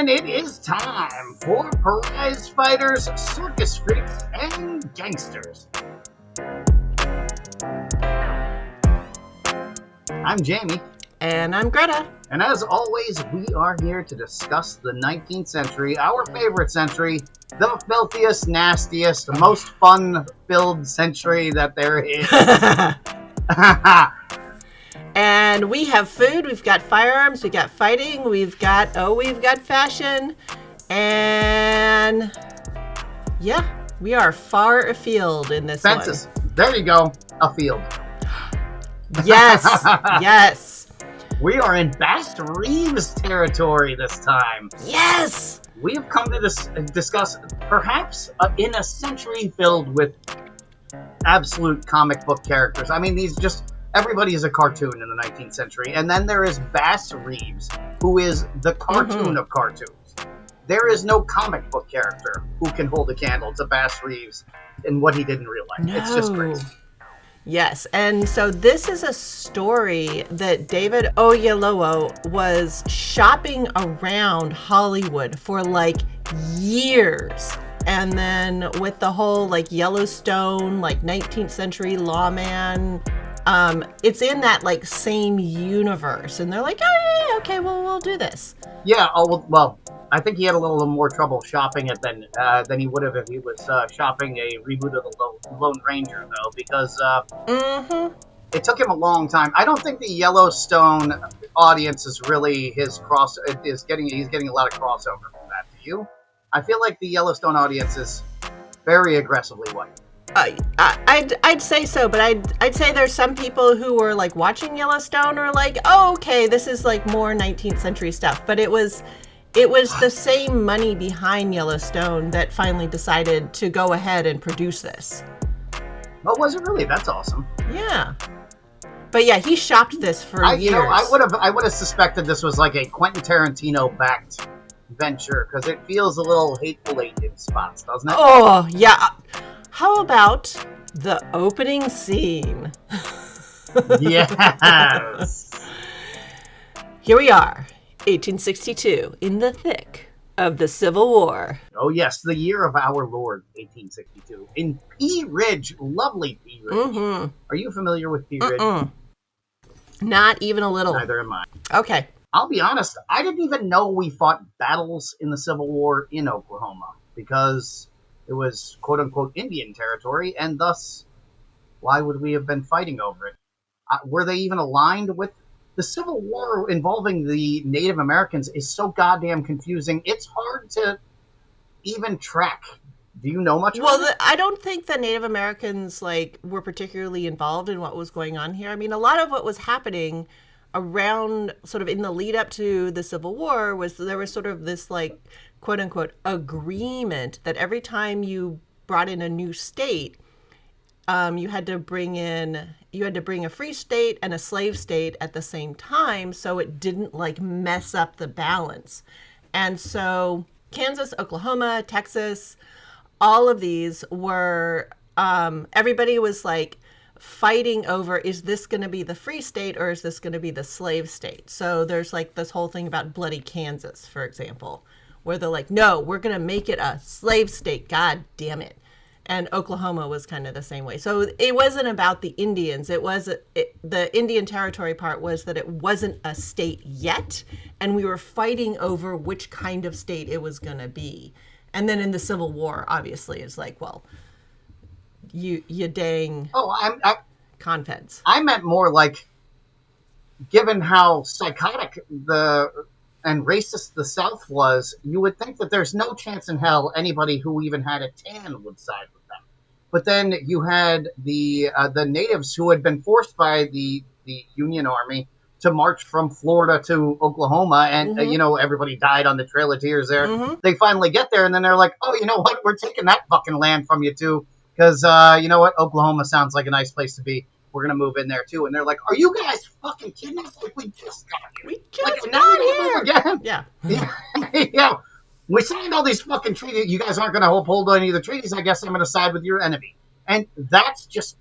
gentlemen, it is time for prize fighters, circus freaks, and gangsters. I'm Jamie. And I'm Greta. And as always, we are here to discuss the 19th century, our favorite century, the filthiest, nastiest, most fun-filled century that there is. And we have food, we've got firearms, we've got fighting, we've got fashion, and yeah, we are far afield in this Fences. There you go, afield. Yes, yes. We are in Bass Reeves territory this time. Yes! We have come to discuss perhaps in a century filled with absolute comic book characters. I mean, everybody is a cartoon in the 19th century. And then there is Bass Reeves, who is the cartoon of cartoons. There is no comic book character who can hold a candle to Bass Reeves and what he did in real life. No. It's just crazy. Yes, and so this is a story that David Oyelowo was shopping around Hollywood for like years. And then with the whole like Yellowstone, like 19th century Lawman, it's in that like same universe. And they're like, oh yeah, okay, well, we'll do this. Yeah, well, I think he had a little more trouble shopping it than he would have if he was shopping a reboot of the Lone Ranger, though, because it took him a long time. I don't think the Yellowstone audience is really he's getting a lot of crossover from that. Do you? I feel like the Yellowstone audience is very aggressively white. I'd say so, but I'd say there's some people who were like watching Yellowstone or like, oh, okay, this is like more 19th century stuff, but it was the same money behind Yellowstone that finally decided to go ahead and produce this. Oh, was it really? That's awesome. Yeah. But yeah, he shopped this for years. I would have suspected this was like a Quentin Tarantino backed venture because it feels a little Hateful Eight in spots, doesn't it? Oh, yeah. How about the opening scene? Yes. Here we are. 1862, in the thick of the Civil War. Oh, yes, the year of our Lord, 1862. In Pea Ridge, lovely Pea Ridge. Mm-hmm. Are you familiar with Pea Ridge? Not even a little. Neither am I. Okay. I'll be honest, I didn't even know we fought battles in the Civil War in Oklahoma, because it was quote-unquote Indian territory, and thus, why would we have been fighting over it? Were they even aligned with the Civil War involving the Native Americans is so goddamn confusing. It's hard to even track. Do you know much about it? I don't think the Native Americans were particularly involved in what was going on here. I mean, a lot of what was happening around sort of in the lead up to the Civil War was there was sort of this quote unquote agreement that every time you brought in a new state, you had to bring a free state and a slave state at the same time, so it didn't mess up the balance. And so Kansas, Oklahoma, Texas, all of these were everybody was fighting over, is this going to be the free state or is this going to be the slave state? So there's this whole thing about bloody Kansas, for example, where they're like, no, we're going to make it a slave state. God damn it. And Oklahoma was kind of the same way. So it wasn't about the Indians. The Indian Territory part was that it wasn't a state yet, and we were fighting over which kind of state it was going to be. And then in the Civil War, obviously, it's well, you dang confeds. I meant more given how psychotic and racist the South was, you would think that there's no chance in hell anybody who even had a tan would side with them. But then you had the natives who had been forced by the Union Army to march from Florida to Oklahoma, and everybody died on the Trail of Tears there. Mm-hmm. They finally get there, and then they're like, oh, you know what? We're taking that fucking land from you too, because you know what? Oklahoma sounds like a nice place to be. We're going to move in there, too. And they're like, are you guys fucking kidding us? We just got here. We just got here. Again? Yeah. Yeah. We signed all these fucking treaties. You guys aren't going to uphold any of the treaties. I guess I'm going to side with your enemy. And that's just,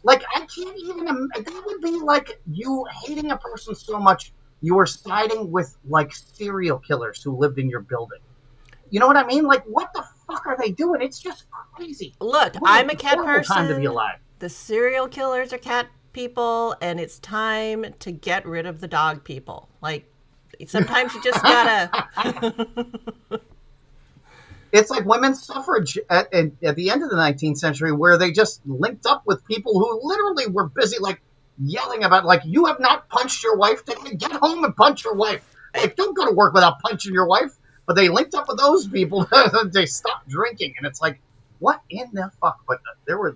I can't even, that would be like you hating a person so much You were siding with like serial killers who lived in your building. You know what I mean? Like, what the fuck are they doing? It's just crazy. Look, What a I'm a cat horrible time to be person. alive. The serial killers are cat people, and it's time to get rid of the dog people. Like, sometimes you just gotta. It's like women's suffrage at the end of the 19th century, where they just linked up with people who literally were busy, like, yelling about, like, you have not punched your wife today. Get home and punch your wife. Like, don't go to work without punching your wife. But they linked up with those people. They stopped drinking. And it's like, what in the fuck? But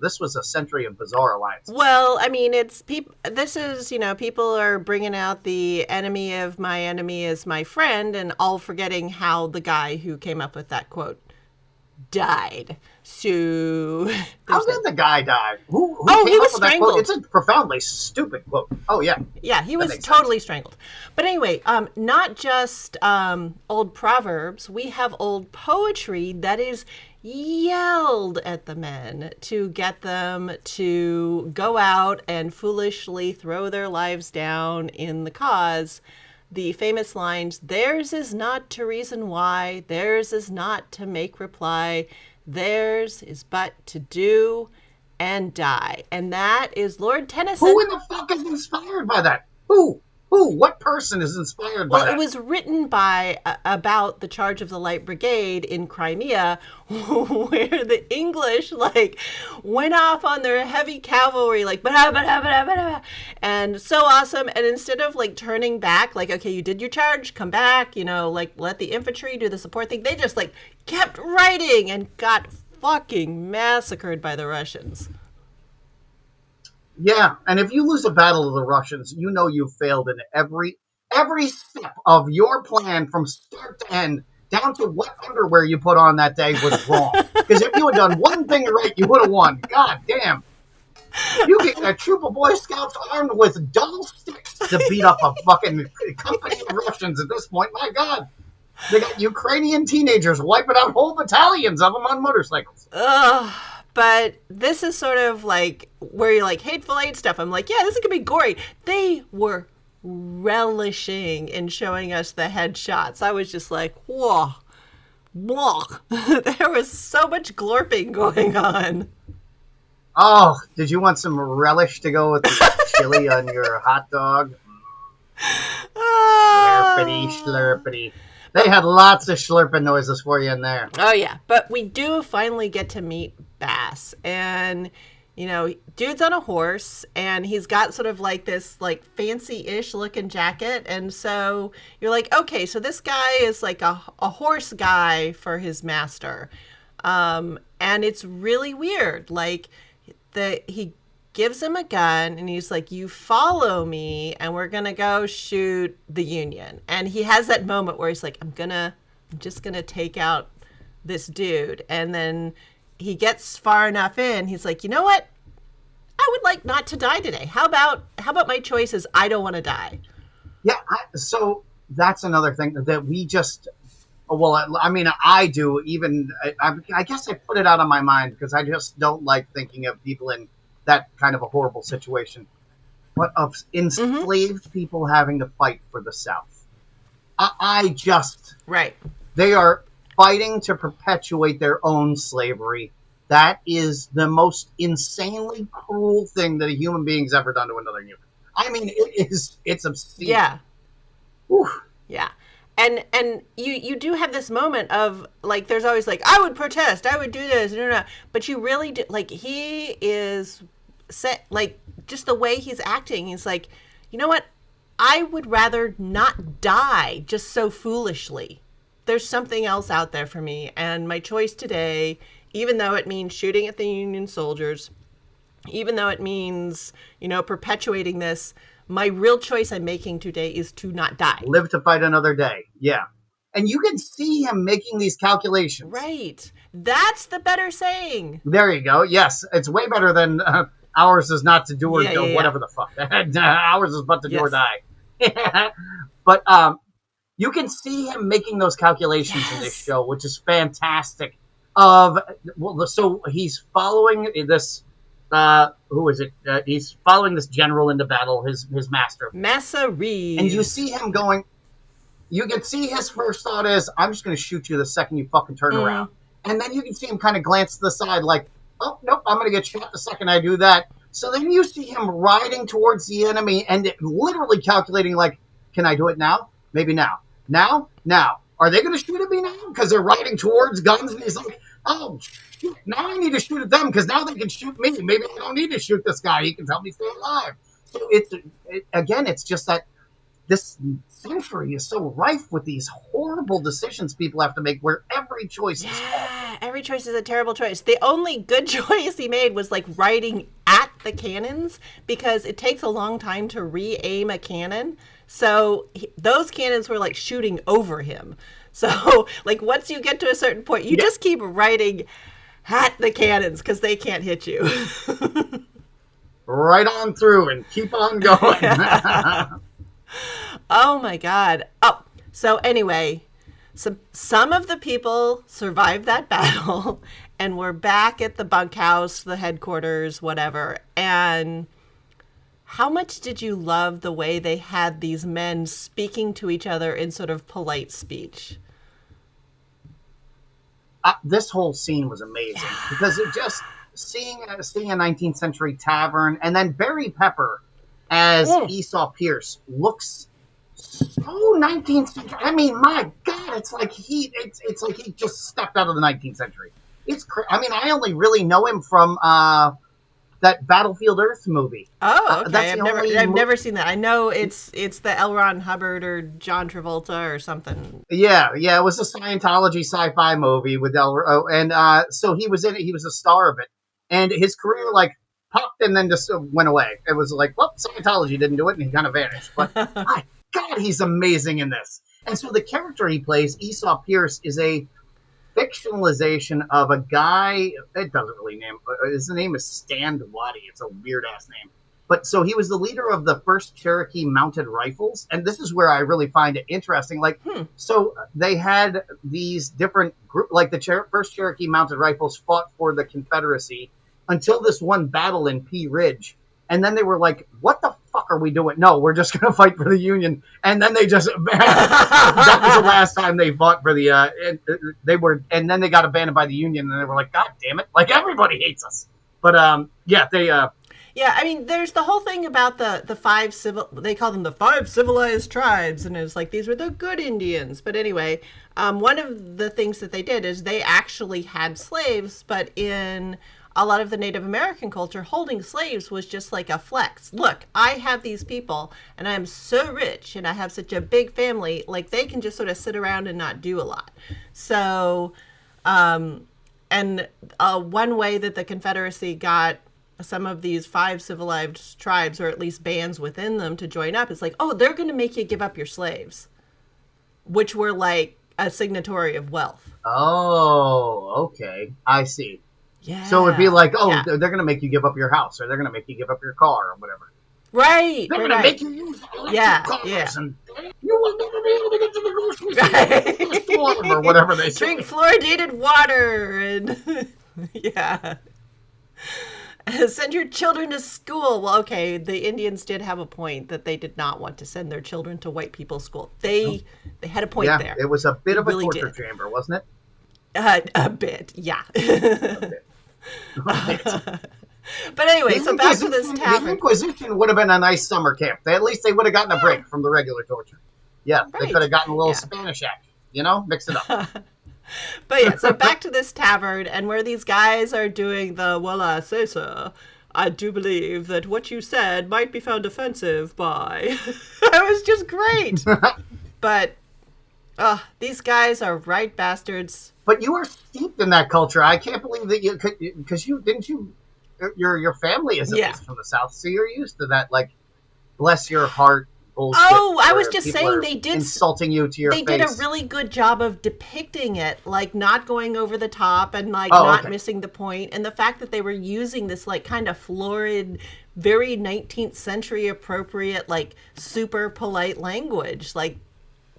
this was a century of bizarre alliances. Well, I mean, it's people. This is, people are bringing out the enemy of my enemy is my friend, and all forgetting how the guy who came up with that quote died. So How did the guy die? Who oh, came he up was with that quote? strangled. It's a profoundly stupid quote. Oh, yeah. Yeah, he That was makes totally sense. strangled. But anyway, not just old proverbs. We have old poetry that is yelled at the men to get them to go out and foolishly throw their lives down in the cause. The famous lines, theirs is not to reason why, theirs is not to make reply, theirs is but to do and die. And that is Lord Who Tennyson. in the fuck is inspired by that? Who? Who? What person is inspired Well, by it that? was written by about the charge of the Light Brigade in Crimea, where the English like went off on their heavy cavalry, like "Bada, bada, bada, bada," and so awesome. And instead of like turning back, like okay, you did your charge, come back, like let the infantry do the support thing. They just like kept riding and got fucking massacred by the Russians. Yeah, and if you lose a battle to the Russians, you know you failed in every step of your plan from start to end, down to what underwear you put on that day was wrong. Because if you had done one thing right, you would have won. God damn. You get a troop of Boy Scouts armed with dull sticks to beat up a fucking company of Russians at this point. My God. They got Ukrainian teenagers wiping out whole battalions of them on motorcycles. Ugh. But this is sort of like where you're like hateful eight stuff. I'm like, yeah, this is gonna be gory. They were relishing in showing us the headshots. I was just like, whoa, whoa. There was so much glorping going on. Oh, did you want some relish to go with the chili on your hot dog? Slurpity, slurpity. They had lots of slurping noises for you in there. Oh yeah, but we do finally get to meet Bass, and dude's on a horse, and he's got sort of like this like fancy-ish looking jacket, and so you're like, okay, so this guy is like a horse guy for his master, and it's really weird. Like he gives him a gun and he's like, you follow me and we're gonna go shoot the Union. And he has that moment where he's like, I'm just gonna take out this dude. And then he gets far enough in, he's like, you know what, I would like not to die today. How about my choice is I don't want to die. Yeah, so that's another thing that we just, well, I mean, I do even, I guess I put it out of my mind because I just don't like thinking of people in that kind of a horrible situation, but of enslaved people having to fight for the South. I just, Right. they are fighting to perpetuate their own slavery. That is the most insanely cruel thing that a human being's ever done to another human. I mean, it's obscene. Yeah. Whew. Yeah. And you do have this moment of like, there's always like, I would protest, I would do this, but you really do, like, he is set, like, just the way he's acting, he's like, you know what, I would rather not die just so foolishly. There's something else out there for me, and my choice today, even though it means shooting at the Union soldiers, even though it means, perpetuating this, my real choice I'm making today is to not die. Live to fight another day. Yeah. And you can see him making these calculations. Right. That's the better saying. There you go. Yes. It's way better than ours is not to do or do whatever the fuck. Ours is but to do or die. But you can see him making those calculations in this show, which is fantastic. So he's following this who is it? He's following this general into battle, his master, Massa and you Reeves. see him going. You can see his first thought is, "I'm just going to shoot you the second you fucking turn Mm. around," and then you can see him kind of glance to the side, like, "Oh nope, I'm going to get shot the second I do that." So then you see him riding towards the enemy and literally calculating, like, "Can I do it now? Maybe now. Now. Are they going to shoot at me now? Because they're riding towards guns." And he's like, "Oh, shit, now I need to shoot at them because now they can shoot me. Maybe I don't need to shoot this guy. He can help me stay alive." So again, it's just that this century is so rife with these horrible decisions people have to make where every choice is awful. Yeah, every choice is a terrible choice. The only good choice he made was like riding at the cannons because it takes a long time to re-aim a cannon. So those cannons were like shooting over him. So like once you get to a certain point, you just keep riding at the cannons because they can't hit you. Right on through and keep on going. Oh my God. Oh, so anyway, some of the people survived that battle and were back at the bunkhouse, the headquarters, whatever. And how much did you love the way they had these men speaking to each other in sort of polite speech? This whole scene was amazing because it just seeing a 19th century tavern and then Barry Pepper as Esau Pierce looks so 19th century. I mean, my God, it's like he just stepped out of the 19th century. I mean, I only really know him from that Battlefield Earth movie. Oh, okay. I've never seen that. I know it's the L. Ron Hubbard or John Travolta or something. Yeah, it was a Scientology sci-fi movie with so he was in it. He was a star of it, and his career like popped and then just went away. It was like, well, Scientology didn't do it, and he kind of vanished. But my God, he's amazing in this. And so the character he plays, Esau Pierce, is a fictionalization of a guy. It doesn't really name. His name is Stan Waddy. It's a weird ass name. But so he was the leader of the first Cherokee Mounted Rifles, and this is where I really find it interesting. Like, so they had these different groups, like the first Cherokee Mounted Rifles fought for the Confederacy until this one battle in Pea Ridge. And then they were like, what the fuck are we doing? No, we're just going to fight for the Union. And then they just, that was the last time they fought for the, and then they got abandoned by the Union. And they were like, God damn it. Like, everybody hates us. But, yeah, I mean, there's the whole thing about the five they call them the five civilized tribes. And it's like, these were the good Indians. But anyway, one of the things that they did is they actually had slaves, but in a lot of the Native American culture, holding slaves was just like a flex. Look, I have these people and I am so rich and I have such a big family, like they can just sort of sit around and not do a lot. So, one way that the Confederacy got some of these five civilized tribes, or at least bands within them, to join up is like, oh, they're going to make you give up your slaves, which were like a signatory of wealth. Oh, okay. I see. Yeah. So it'd be like, they're going to make you give up your house, or they're going to make you give up your car, or whatever. Right. They're going to make you use electric cars, and you will never be able to get to the grocery store, or whatever they say. Drink fluoridated water, and yeah. Send your children to school. Well, okay, the Indians did have a point that they did not want to send their children to white people's school. They had a point there. Yeah, it was a bit of a torture chamber, wasn't it? A bit, yeah. But anyway, so back to this tavern. The Inquisition would have been a nice summer camp. At least they would have gotten a break from the regular torture. Yeah, right. They could have gotten a little Spanish action, mix it up. But yeah, so back to this tavern, and where these guys are doing the, well, I say, sir, I do believe that what you said might be found offensive by... That was just great. But these guys are right bastards. But you are steeped in that culture. I can't believe that you could, because your family is at least from the South, so you're used to that, like, bless your heart bullshit. Oh, I was just saying they did insulting you to your face. They did a really good job of depicting it, like not going over the top and like not missing the point. And the fact that they were using this like kind of florid, very 19th century appropriate, like super polite language, like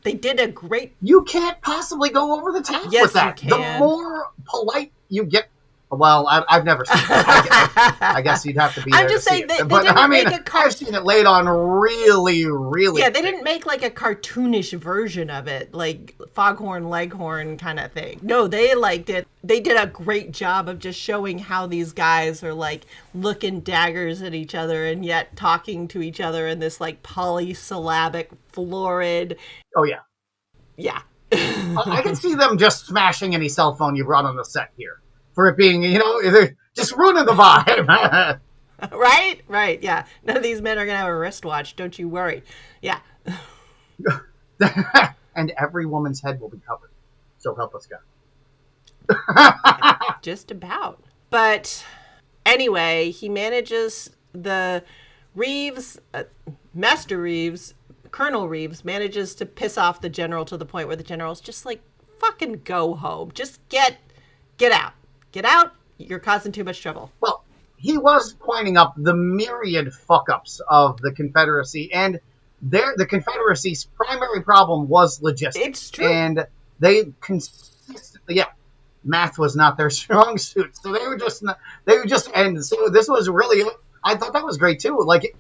they did a great. You can't possibly go over the top with that. You can. The more polite you get, Well, I've never seen it. I guess you'd have to be I'm there to just see saying it. they But I didn't mean, make a I've seen it laid on really, really yeah, they thick. didn't make like a cartoonish version of it, like Foghorn Leghorn kind of thing. No, they liked it. They did a great job of just showing how these guys are like looking daggers at each other and yet talking to each other in this like polysyllabic, florid. Oh yeah, Yeah. I can see them just smashing any cell phone you brought on the set here for it being, either just ruining the vibe. Right? Right. Yeah. None of these men are going to have a wristwatch. Don't you worry. Yeah. And every woman's head will be covered. So help us Yeah, God. just about. But anyway, he manages the Reeves, Master Reeves, Colonel Reeves manages to piss off the general to the point where the general's just like, fucking go home. Just get out. Get out. You're causing too much trouble. Well, he was pointing up the myriad fuck-ups of the Confederacy, and the Confederacy's primary problem was logistics. It's true. And they consistently, math was not their strong suit. So and so this was really, I thought that was great too. Like,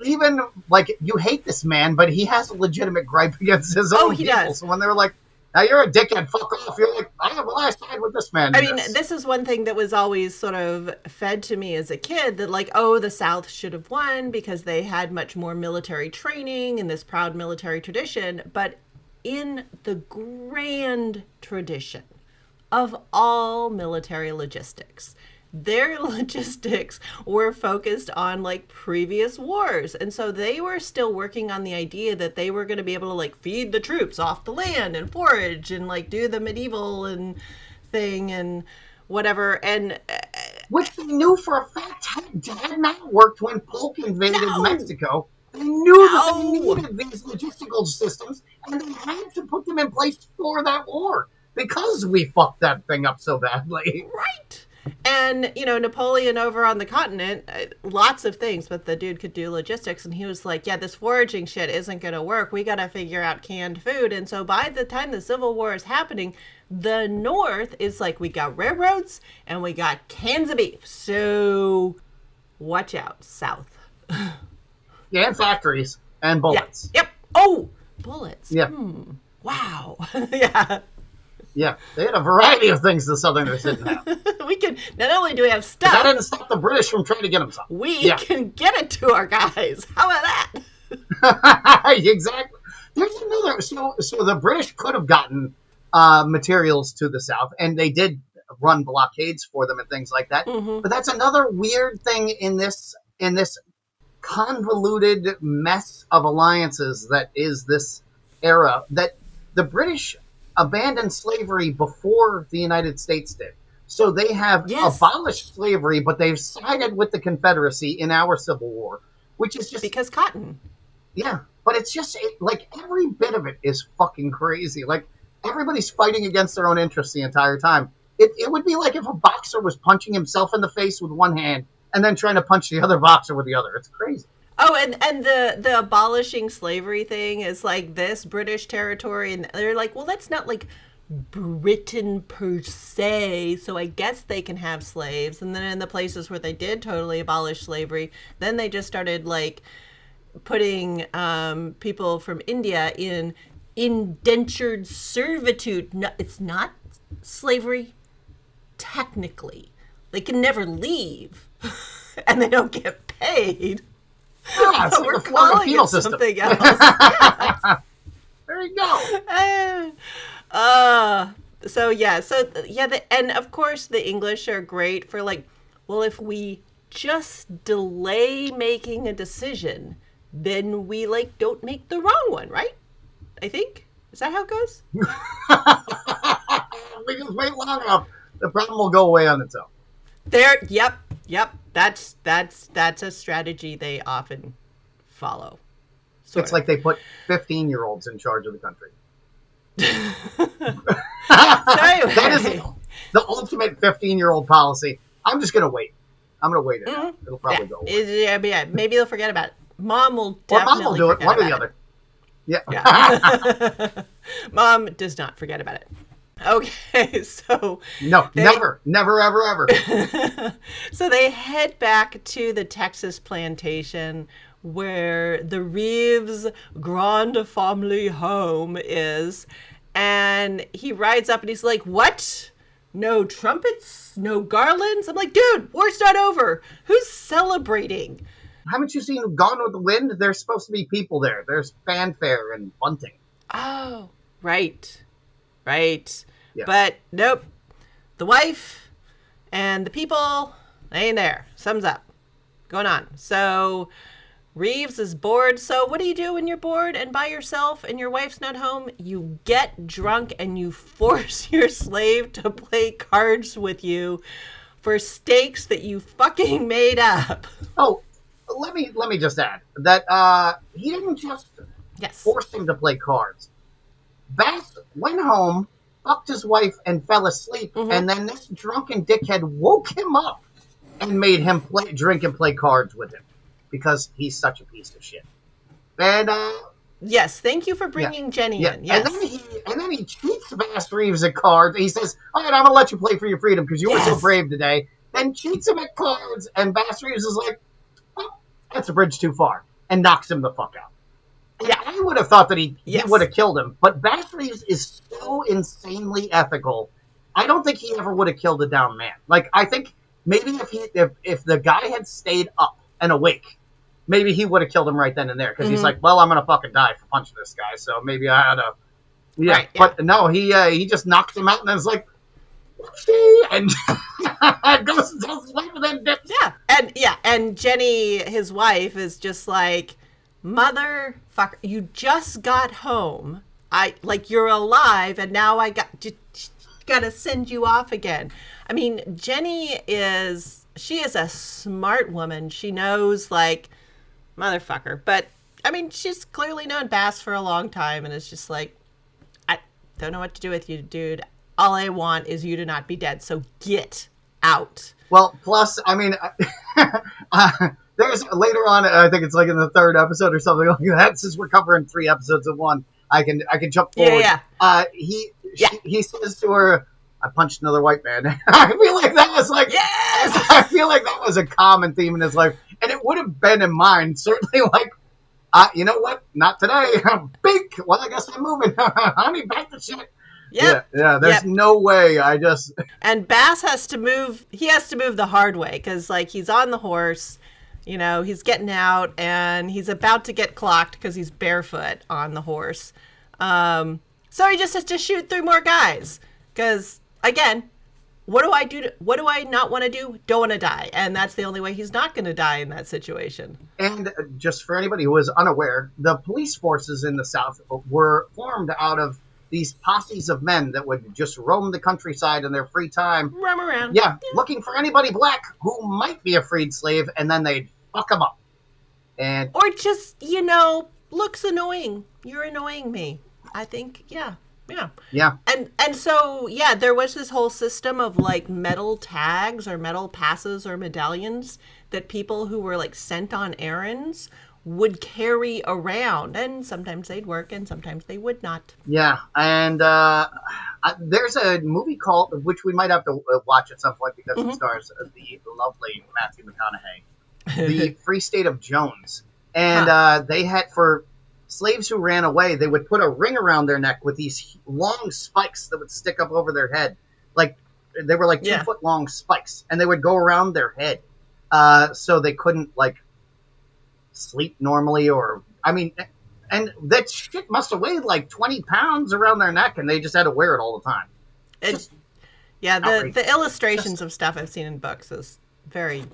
even, like, you hate this man, but he has a legitimate gripe against his own he people. does. So when they were like, now you're a dickhead, fuck off, you're like, I side with this man. I mean, this is one thing that was always sort of fed to me as a kid, that like, oh, the South should have won because they had much more military training and this proud military tradition. But in the grand tradition of all military logistics, their logistics were focused on like previous wars. And so they were still working on the idea that they were going to be able to like feed the troops off the land and forage and like do the medieval and thing and whatever. And which they knew for a fact had not worked when Polk invaded No. Mexico. They knew that they No. needed these logistical systems, and they had to put them in place for that war because we fucked that thing up so badly. right. And, Napoleon over on the continent, lots of things, but the dude could do logistics. And he was like, yeah, this foraging shit isn't going to work. We got to figure out canned food. And so by the time the Civil War is happening, the North is like, we got railroads and we got cans of beef. So watch out, South. Yeah, and factories and bullets. Yeah. Yep. Oh, bullets. Yeah. Wow. Yeah. Yeah, they had a variety of things the Southerners didn't have. We can, not only do we have stuff, that didn't stop the British from trying to get them something. We can get it to our guys. How about that? Exactly. There's another. So the British could have gotten materials to the South, and they did run blockades for them and things like that. Mm-hmm. But that's another weird thing in this convoluted mess of alliances that is this era, that the British abandoned slavery before the United States did. So they have abolished slavery, but they've sided with the Confederacy in our Civil War, which is just... Because cotton. Yeah, but it's just, like, every bit of it is fucking crazy. Like, everybody's fighting against their own interests the entire time. It would be like if a boxer was punching himself in the face with one hand and then trying to punch the other boxer with the other. It's crazy. Oh, and the abolishing slavery thing is like this British territory, and they're like, well, that's not like Britain per se, so I guess they can have slaves. And then in the places where they did totally abolish slavery, then they just started like putting people from India in indentured servitude. No, it's not slavery technically. They can never leave, and they don't get paid. Yeah, it's But like we're the Florida calling penal it system. something else. Yeah. There you go. And of course the English are great for like, well, if we just delay making a decision, then we like don't make the wrong one, right? I think. Is that how it goes? We just wait long enough, the problem will go away on its own. Yep. That's a strategy they often follow. It's like they put 15-year-olds in charge of the country. So anyway. That is the ultimate 15-year-old policy. I'm just going to wait. I'm going to wait it out. It'll probably go away. Yeah, maybe they'll forget about it. Mom will Or definitely Mom will do it, one or the other. Yeah. Mom does not forget about it. Okay, so No, they never, ever, ever. so they head back to the Texas plantation where the Reeves Grande Family home is, and he rides up and he's like, "What? No trumpets, no garlands?" I'm like, "Dude, war's not over. Who's celebrating?" Haven't you seen Gone with the Wind? There's supposed to be people there. There's fanfare and bunting. Oh, right. Right. Yeah. But nope. The wife and the people, they ain't there. Sums up. Going on. So Reeves is bored. So what do you do when you're bored and by yourself and your wife's not home? You get drunk and you force your slave to play cards with you for stakes that you fucking made up. Oh, let me just add that he didn't just Yes. force him to play cards. Bass went home, fucked his wife, and fell asleep, and then this drunken dickhead woke him up and made him drink and play cards with him because he's such a piece of shit. And Yes, thank you for bringing Jenny in. Yes. And then he cheats Bass Reeves at cards. He says, "All right, I'm gonna let you play for your freedom because you were so brave today." Then cheats him at cards, and Bass Reeves is like, "Oh, that's a bridge too far," and knocks him the fuck out. And Yeah. I would have thought that he would have killed him, but Bass Reeves is so insanely ethical. I don't think he ever would have killed a down man. Like, I think maybe if the guy had stayed up and awake, maybe he would have killed him right then and there because he's like, well, I'm gonna fucking die for punching this guy, so maybe I had to. Yeah, right, but no, he just knocks him out and then it's like, and goes and tells his wife and then dips. And Jenny, his wife, is just like, motherfucker, you just got home. You're alive, and now I gotta send you off again. I mean, Jenny is a smart woman. She knows, like, motherfucker. But, I mean, she's clearly known Bass for a long time, and it's just like, I don't know what to do with you, dude. All I want is you to not be dead, so get out. Well, plus, I mean, there's later on, I think it's like in the third episode or something like that, since we're covering 3 episodes of one, I can jump forward. He says to her, "I punched another white man." I feel like that was like, yes! I feel like that was a common theme in his life, and it would have been in mine, certainly, like, you know what? Not today. Bink. Well, I guess I'm moving. Honey, back to shit. Yep. Yeah. There's no way. And Bass has to move. He has to move the hard way because, like, he's on the horse. You know, he's getting out and he's about to get clocked because he's barefoot on the horse. So he just has to shoot 3 more guys. Because, again, what do I do? What do I not want to do? Don't want to die. And that's the only way he's not going to die in that situation. And just for anybody who is unaware, the police forces in the South were formed out of these posses of men that would just roam the countryside in their free time. Roam around. Yeah, looking for anybody black who might be a freed slave, and then they'd fuck them up. Or just, looks annoying. You're annoying me. I think, yeah. And so, there was this whole system of, like, metal tags or metal passes or medallions that people who were, like, sent on errands would carry around, and sometimes they'd work and sometimes they would not. Yeah, and there's a movie called, which we might have to watch at some point because it stars the lovely Matthew McConaughey, The Free State of Jones. And they had, for slaves who ran away, they would put a ring around their neck with these long spikes that would stick up over their head. Like, they were like 2-foot long spikes, and they would go around their head. So they couldn't, like, sleep normally, or and that shit must have weighed like 20 pounds around their neck, and they just had to wear it all the time. The illustrations of stuff I've seen in books is very,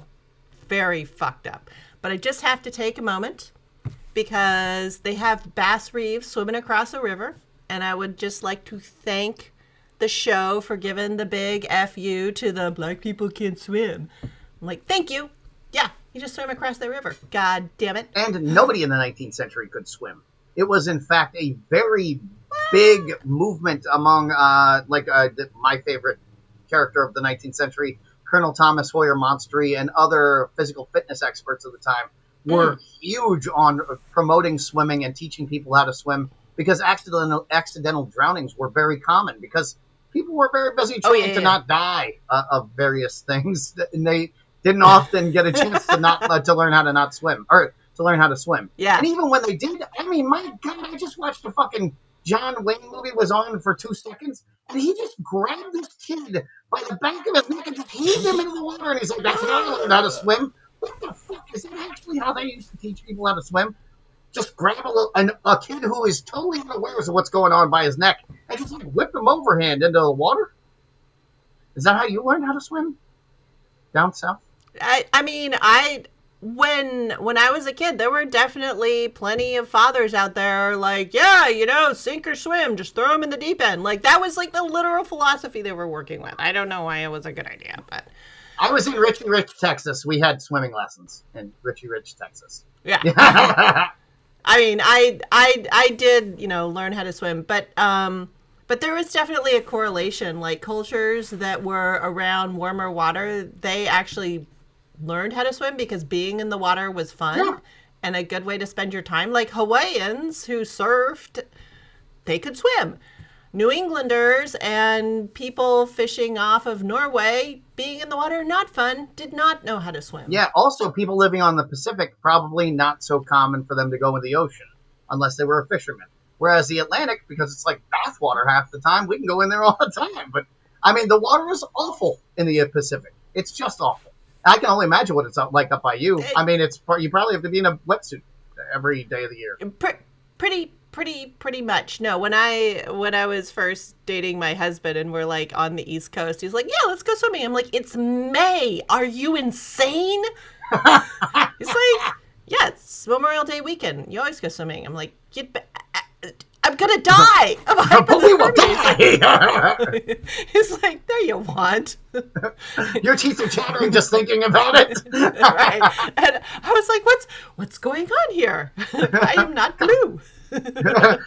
very fucked up. But I just have to take a moment because they have Bass Reeves swimming across a river, and I would just like to thank the show for giving the big FU to the black people can't swim. I'm like, thank you. Yeah. He just swam across the river. God damn it. And nobody in the 19th century could swim. It was, in fact, a very big movement among, my favorite character of the 19th century, Colonel Thomas Hoyer Monstery, and other physical fitness experts of the time were huge on promoting swimming and teaching people how to swim because accidental drownings were very common because People were very busy Oh yeah, trying to yeah. not die of various things, and they didn't often get a chance to not to learn how to not swim or to learn how to swim. Yeah. And even when they did, I mean, my God, I just watched a fucking John Wayne movie was on for 2 seconds, and he just grabbed this kid by the back of his neck and just heaved him into the water, and he's like, "That's how I learned how to swim." What the fuck is that actually how they used to teach people how to swim? Just grab a kid who is totally unaware of what's going on by his neck and just like whip him overhand into the water? Is that how you learned how to swim down south? I mean, when I was a kid, there were definitely plenty of fathers out there like, yeah, sink or swim, just throw them in the deep end. Like that was like the literal philosophy they were working with. I don't know why it was a good idea, but I was in Richie Rich, Texas. We had swimming lessons in Richie Rich, Texas. yeah. Yeah. I mean, I did, learn how to swim, but there was definitely a correlation. Like cultures that were around warmer water, they actually learned how to swim because being in the water was fun and a good way to spend your time. Like Hawaiians who surfed, they could swim. New Englanders and people fishing off of Norway, being in the water, not fun, did not know how to swim. Yeah. Also, people living on the Pacific, probably not so common for them to go in the ocean unless they were a fisherman. Whereas the Atlantic, because it's like bathwater half the time, we can go in there all the time. But I mean, the water is awful in the Pacific. It's just awful. I can only imagine what it's like up by you. I mean, you probably have to be in a wetsuit every day of the year. Pretty much. No, when I was first dating my husband and we're like on the East Coast, he's like, "Yeah, let's go swimming." I'm like, "It's May. Are you insane?" He's like, "Yeah, it's Memorial Day weekend. You always go swimming." I'm like, I'm gonna die of hypothermia. He's like, "There you want." Your teeth are chattering just thinking about it. Right. And I was like, what's going on here? I am not blue.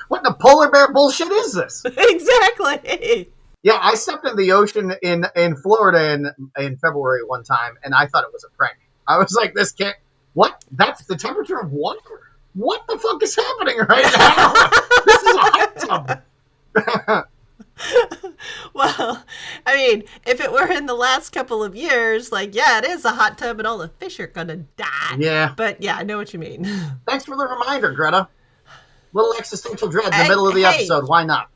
What the polar bear bullshit is this? Exactly. Yeah, I stepped in the ocean in Florida in February one time, and I thought it was a prank. I was like, this can't... What? That's the temperature of water? What the fuck is happening right now? This is a hot tub. Well, I mean, if it were in the last couple of years, like, yeah, it is a hot tub and all the fish are gonna die. Yeah. But yeah, I know what you mean. Thanks for the reminder, Greta. Little existential dread in the middle of the episode. Why not?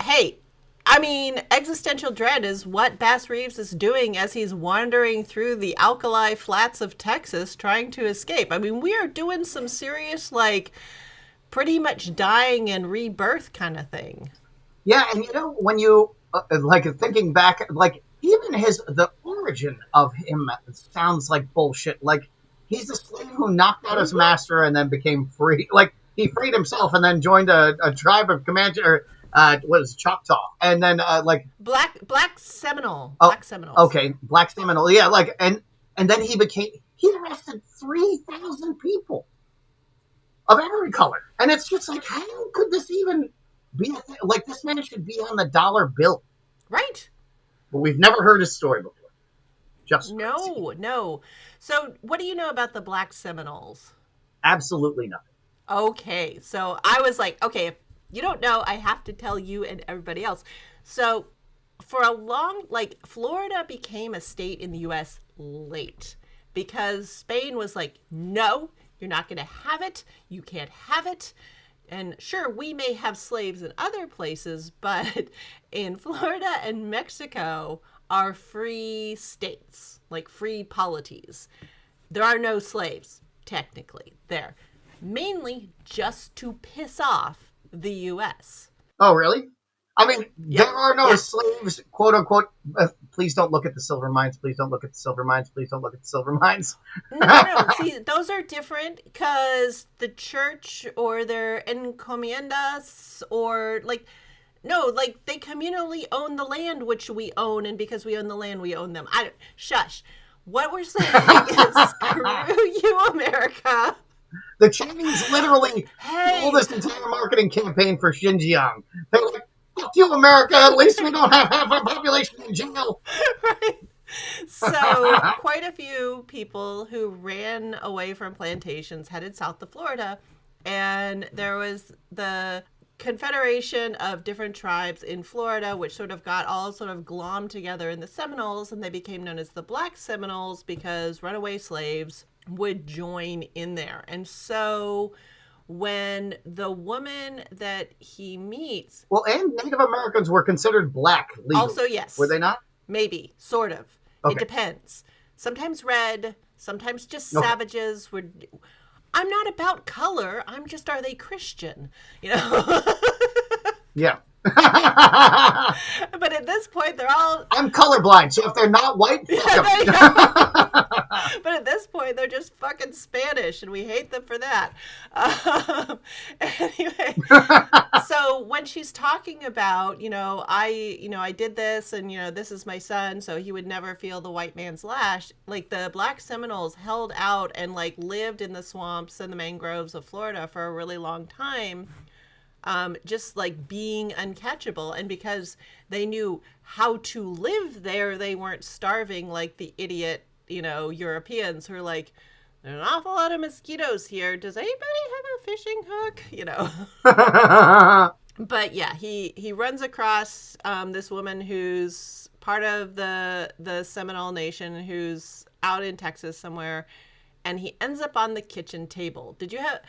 Hey, I mean, existential dread is what Bass Reeves is doing as he's wandering through the alkali flats of Texas trying to escape. I mean, we are doing some serious, like, pretty much dying and rebirth kind of thing. Yeah, and when you, like, thinking back, like, even the origin of him sounds like bullshit. Like, he's a slave who knocked out his master and then became free. Like, he freed himself and then joined a tribe of Comanche, or what is it, Choctaw, and then like Black Seminole. Oh, Black Seminoles. Okay, Black Seminole. Yeah, like and then he arrested 3,000 people of every color, and it's just like, how could this even be a thing? Like, this man should be on the dollar bill, right? But we've never heard his story before. Just no. So, what do you know about the Black Seminoles? Absolutely nothing. Okay, so I was like, okay, if you don't know, I have to tell you and everybody else. So, for a long, like, Florida became a state in the U.S. late because Spain was like, no, you're not going to have it. You can't have it. And sure, we may have slaves in other places, but in Florida and Mexico are free states, like free polities. There are no slaves, technically, there. Mainly just to piss off the U.S. Oh, really? I mean, there are no slaves, quote unquote. Please don't look at the silver mines. Please don't look at the silver mines. Please don't look at the silver mines. No. See, those are different because the church or their encomiendas or like they communally own the land, which we own, and because we own the land, we own them. Shush. What we're saying is, screw you, America. The Chinese literally pulled this entire marketing campaign for Xinjiang. They're like, fuck you, America. At least we don't have half our population in jail. Right. So quite a few people who ran away from plantations headed south to Florida. And there was the confederation of different tribes in Florida, which sort of got all sort of glommed together in the Seminoles, and they became known as the Black Seminoles because runaway slaves would join in there. And so when the woman that he meets. Well, and Native Americans were considered black legally. Also, yes. Were they not? Maybe, sort of. Okay. It depends. Sometimes red, sometimes just Okay. savages were. I'm not about color. I'm just, are they Christian? You know? Yeah. But at this point, they're all. I'm colorblind, so if they're not white, fuck There you them. go. But at this point, they're just fucking Spanish, and we hate them for that. Anyway, so when she's talking about, I did this, and this is my son, so he would never feel the white man's lash. Like the Black Seminoles held out and like lived in the swamps and the mangroves of Florida for a really long time. Just like being uncatchable. And because they knew how to live there, they weren't starving like the idiot, Europeans who are like, there's an awful lot of mosquitoes here. Does anybody have a fishing hook? But yeah, he runs across this woman who's part of the Seminole Nation, who's out in Texas somewhere. And he ends up on the kitchen table. Did you have,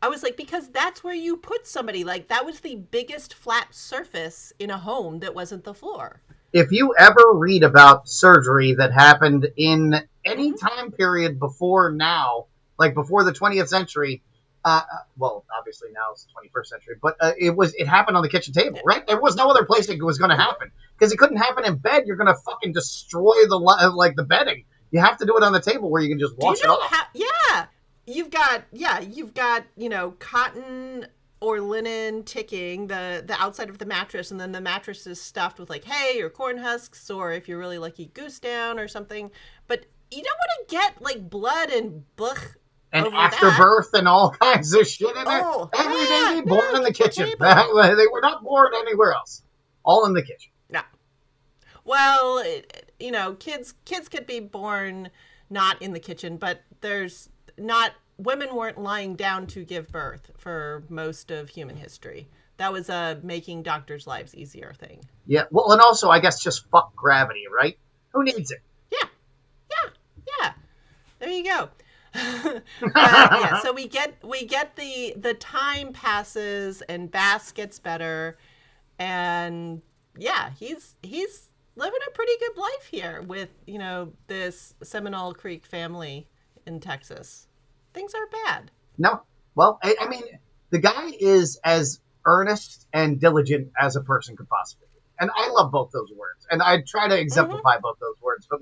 I was like, because that's where you put somebody. Like, that was the biggest flat surface in a home that wasn't the floor. If you ever read about surgery that happened in any time period before now, like before the 20th century, well, obviously now it's the 21st century, but it happened on the kitchen table, right? There was no other place it was going to happen. Because it couldn't happen in bed. You're going to fucking destroy the bedding. You have to do it on the table where you can just wash it off. You've got, cotton or linen ticking the outside of the mattress, and then the mattress is stuffed with like hay or corn husks, or if you're really lucky, goose down or something. But you don't want to get like blood and blech and over afterbirth and all kinds of shit in there. Every baby born in the kitchen. They were not born anywhere else. All in the kitchen. No. Well, kids could be born not in the kitchen, but women weren't lying down to give birth for most of human history. That was a making doctors' lives easier thing. Yeah, well, and also, I guess, just fuck gravity, right? Who needs it? Yeah. There you go. So we get the time passes, and Bass gets better, and yeah, he's living a pretty good life here with, this Seminole Creek family in Texas. Things are bad. No. Well, I mean, the guy is as earnest and diligent as a person could possibly be. And I love both those words. And I try to exemplify both those words. But,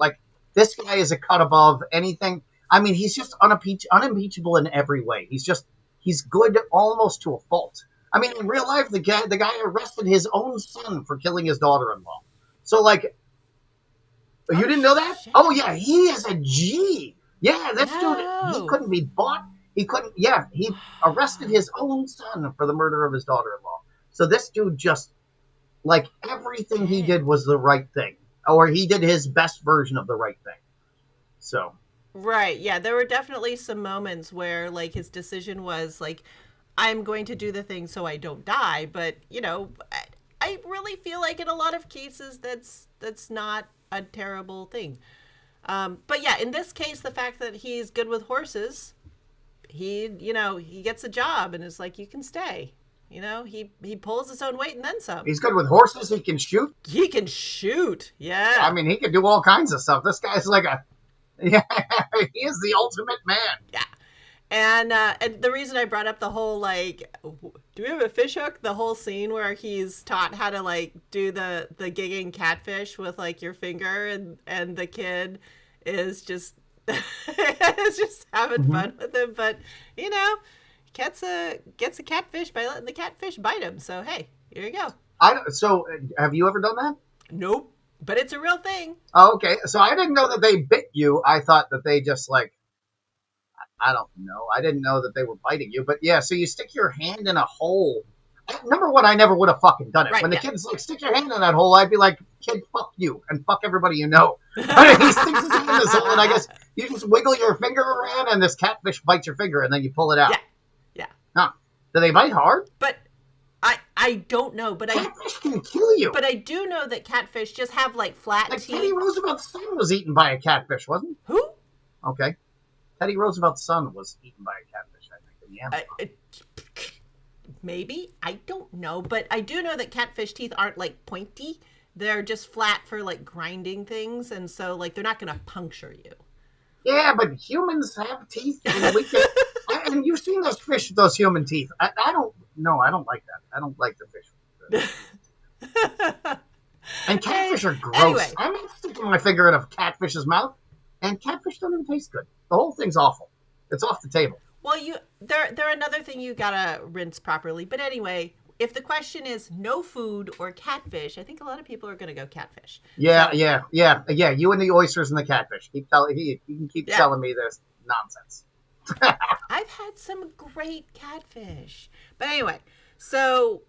this guy is a cut above anything. I mean, he's just unimpeachable in every way. He's good almost to a fault. I mean, in real life, the guy arrested his own son for killing his daughter-in-law. So, you didn't know that? Shit. Oh, yeah, he is a G. Yeah, this dude, he couldn't be bought. He arrested his own son for the murder of his daughter-in-law. So this dude just, everything he did was the right thing. Or he did his best version of the right thing. So. Right, yeah, there were definitely some moments where, his decision was, I'm going to do the thing so I don't die. But, I really feel like in a lot of cases that's not a terrible thing. But yeah, in this case, the fact that he's good with horses, he gets a job and is like, you can stay. He pulls his own weight and then some. He's good with horses. He can shoot. He can shoot. Yeah. I mean, he can do all kinds of stuff. This guy's he is the ultimate man. Yeah. And the reason I brought up the whole, do we have a fish hook? The whole scene where he's taught how to, do the gigging catfish with, your finger, and the kid is just having fun with him. But, gets a catfish by letting the catfish bite him. So, hey, here you go. So, have you ever done that? Nope. But it's a real thing. Oh, okay. So, I didn't know that they bit you. I thought that they just, I don't know. I didn't know that they were biting you. But yeah, so you stick your hand in a hole. Number one, I never would have fucking done it. Right, when the kid's stick your hand in that hole, I'd be like, kid, fuck you. And fuck everybody you know. But he sticks his hand in this hole, and I guess you just wiggle your finger around, and this catfish bites your finger, and then you pull it out. Yeah. Huh. Do they bite hard? But I I don't know, but Catfish can kill you. I do know that catfish just have like flat Like Teddy teeth. Roosevelt's son was eaten by a catfish, wasn't he? Who? Okay. Teddy Roosevelt's son was eaten by a catfish, I think, in the Amazon. Maybe, I don't know, but I do know that catfish teeth aren't like pointy. They're just flat for like grinding things, and so like they're not gonna puncture you. Yeah, but humans have teeth, and we can. And you've seen those fish with those human teeth. I don't. No, I don't like that. I don't like the fish. And catfish are gross. Anyway. I'm not sticking my finger in a catfish's mouth, and catfish don't even taste good. The whole thing's awful. It's off the table. Well, they're another thing you gotta rinse properly. But anyway, if the question is no food or catfish, I think a lot of people are gonna go catfish. Yeah. You and the oysters and the catfish. You can keep telling me this nonsense. I've had some great catfish. But anyway, so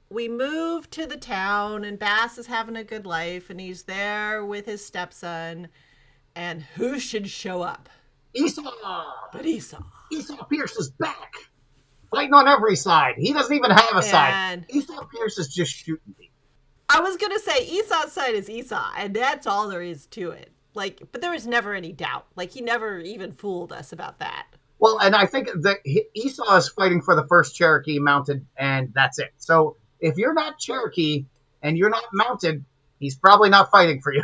we move to the town, and Bass is having a good life, and he's there with his stepson. And who should show up? Esau! But Esau. Esau Pierce is back, fighting on every side. He doesn't even have a side. Esau Pierce is just shooting people. I was gonna say Esau's side is Esau, and that's all there is to it. Like, but there was never any doubt. Like, he never even fooled us about that. Well, and I think that Esau is fighting for the first Cherokee mounted, and that's it. So if you're not Cherokee and you're not mounted, he's probably not fighting for you.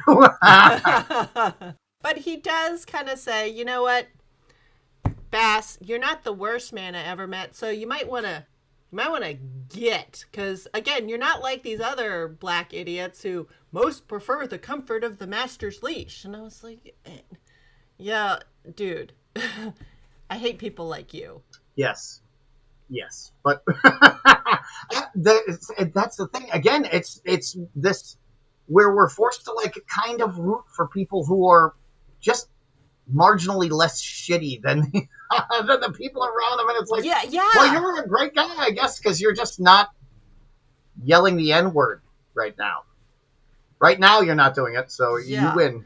But he does kind of say, you know what, Bass, you're not the worst man I ever met, so you might want to get, because again, you're not like these other black idiots who most prefer the comfort of the master's leash. And I was like, yeah, dude, I hate people like you. Yes, but that's the thing. Again, it's this where we're forced to like kind of root for people who are just marginally less shitty than the people around them, and it's like, yeah. Well, you're a great guy, I guess, because you're just not yelling the N-word right now. Right now, you're not doing it, so you win.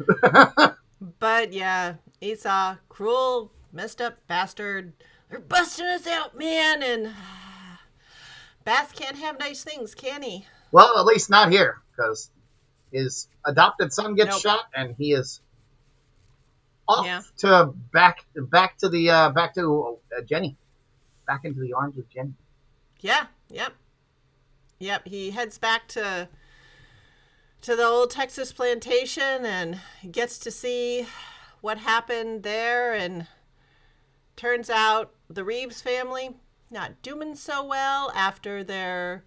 But yeah, Esau, cruel, messed up bastard. They're busting us out, man, and Bass can't have nice things, can he? Well, at least not here, because his adopted son gets shot, and he is off to back to Jenny, back into the arms of Jenny. Yeah. Yep. He heads back to the old Texas plantation and gets to see what happened there. And turns out the Reeves family not doing so well after their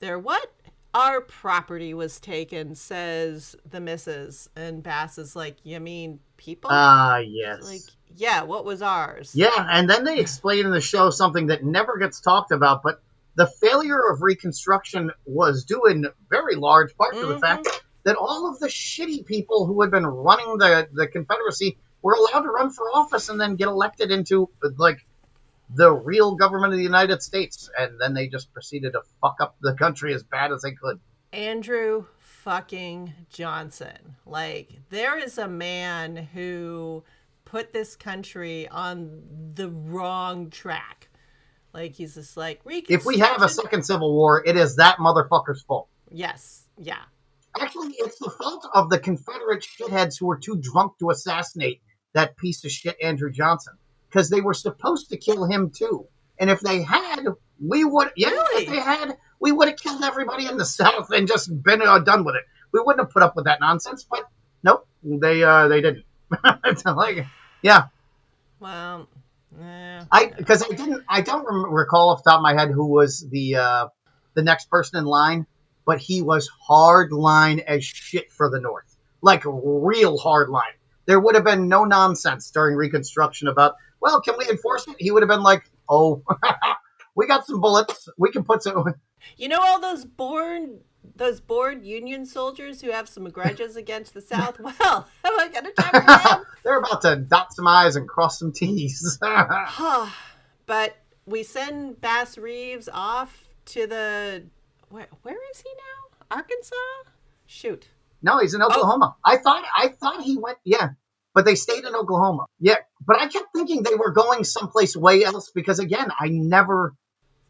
what? Our property was taken, says the missus. And Bass is like, you mean people? Yes. Like, yeah, what was ours? Yeah, and then they explain in the show something that never gets talked about, but the failure of Reconstruction was due in very large part to the fact that all of the shitty people who had been running the Confederacy were allowed to run for office and then get elected into, like, the real government of the United States, and then they just proceeded to fuck up the country as bad as they could. Andrew fucking Johnson. Like, there is a man who put this country on the wrong track. Like, he's just like, if we have a second Civil War, it is that motherfucker's fault. Yes, yeah. Actually, it's the fault of the Confederate shitheads who were too drunk to assassinate that piece of shit Andrew Johnson. Because they were supposed to kill him too, and if they had, we would. Yeah, really? If they had, we would have killed everybody in the South and just been done with it. We wouldn't have put up with that nonsense. But nope, they didn't. Like, yeah. Well, yeah. I don't recall off the top of my head who was the next person in line, but he was hard line as shit for the North, like real hard line. There would have been no nonsense during Reconstruction about, well, can we enforce it? He would have been like, oh, we got some bullets. We can put some. You know all those bored Union soldiers who have some grudges against the South? Well, am I going to talk to them? They're about to dot some I's and cross some T's. But we send Bass Reeves off to the... Where is he now? Arkansas? Shoot. No, he's in Oklahoma. Oh. I thought he went, yeah, but they stayed in Oklahoma. Yeah, but I kept thinking they were going someplace way else because, again, I never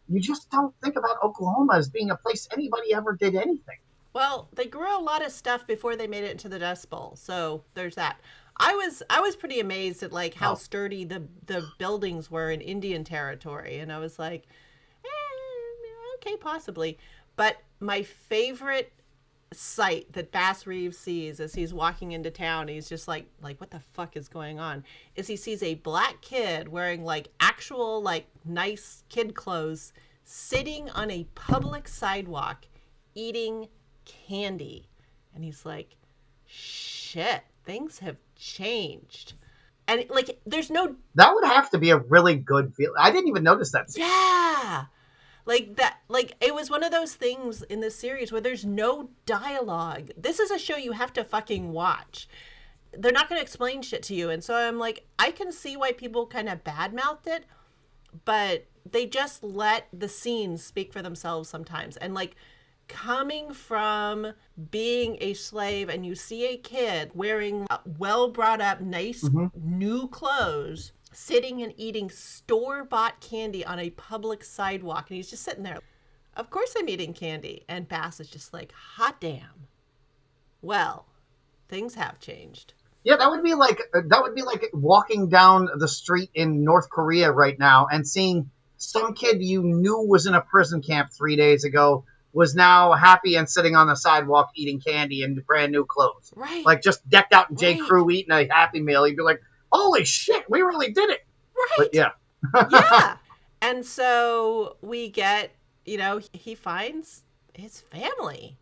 you just don't think about Oklahoma as being a place anybody ever did anything. Well, they grew a lot of stuff before they made it into the Dust Bowl, so there's that. I was pretty amazed at like how Oh, sturdy the buildings were in Indian territory, and I was like, okay, possibly. But my favorite sight that Bass Reeves sees as he's walking into town, he's just like what the fuck is going on? Is he sees a black kid wearing like actual like nice kid clothes sitting on a public sidewalk eating candy. And he's like, shit, things have changed. And like there's no that would have to be a really good feel. I didn't even notice that scene. yeah. Like that, like it was one of those things in this series where there's no dialogue. This is a show you have to fucking watch. They're not going to explain shit to you. And so I'm like, I can see why people kind of badmouthed it, but they just let the scenes speak for themselves sometimes. And like coming from being a slave and you see a kid wearing well brought up, nice Mm-hmm. new clothes sitting and eating store-bought candy on a public sidewalk, and he's just sitting there. Of course I'm eating candy. And Bass is just like, hot damn. Well, things have changed. Yeah, that would be like walking down the street in North Korea right now and seeing some kid you knew was in a prison camp 3 days ago was now happy and sitting on the sidewalk eating candy in brand new clothes, Right. like just decked out in J. Right. Crew eating a Happy Meal. You'd be like, "Holy shit, we really did it!" Right. But yeah, Yeah. And so we get, he finds his family.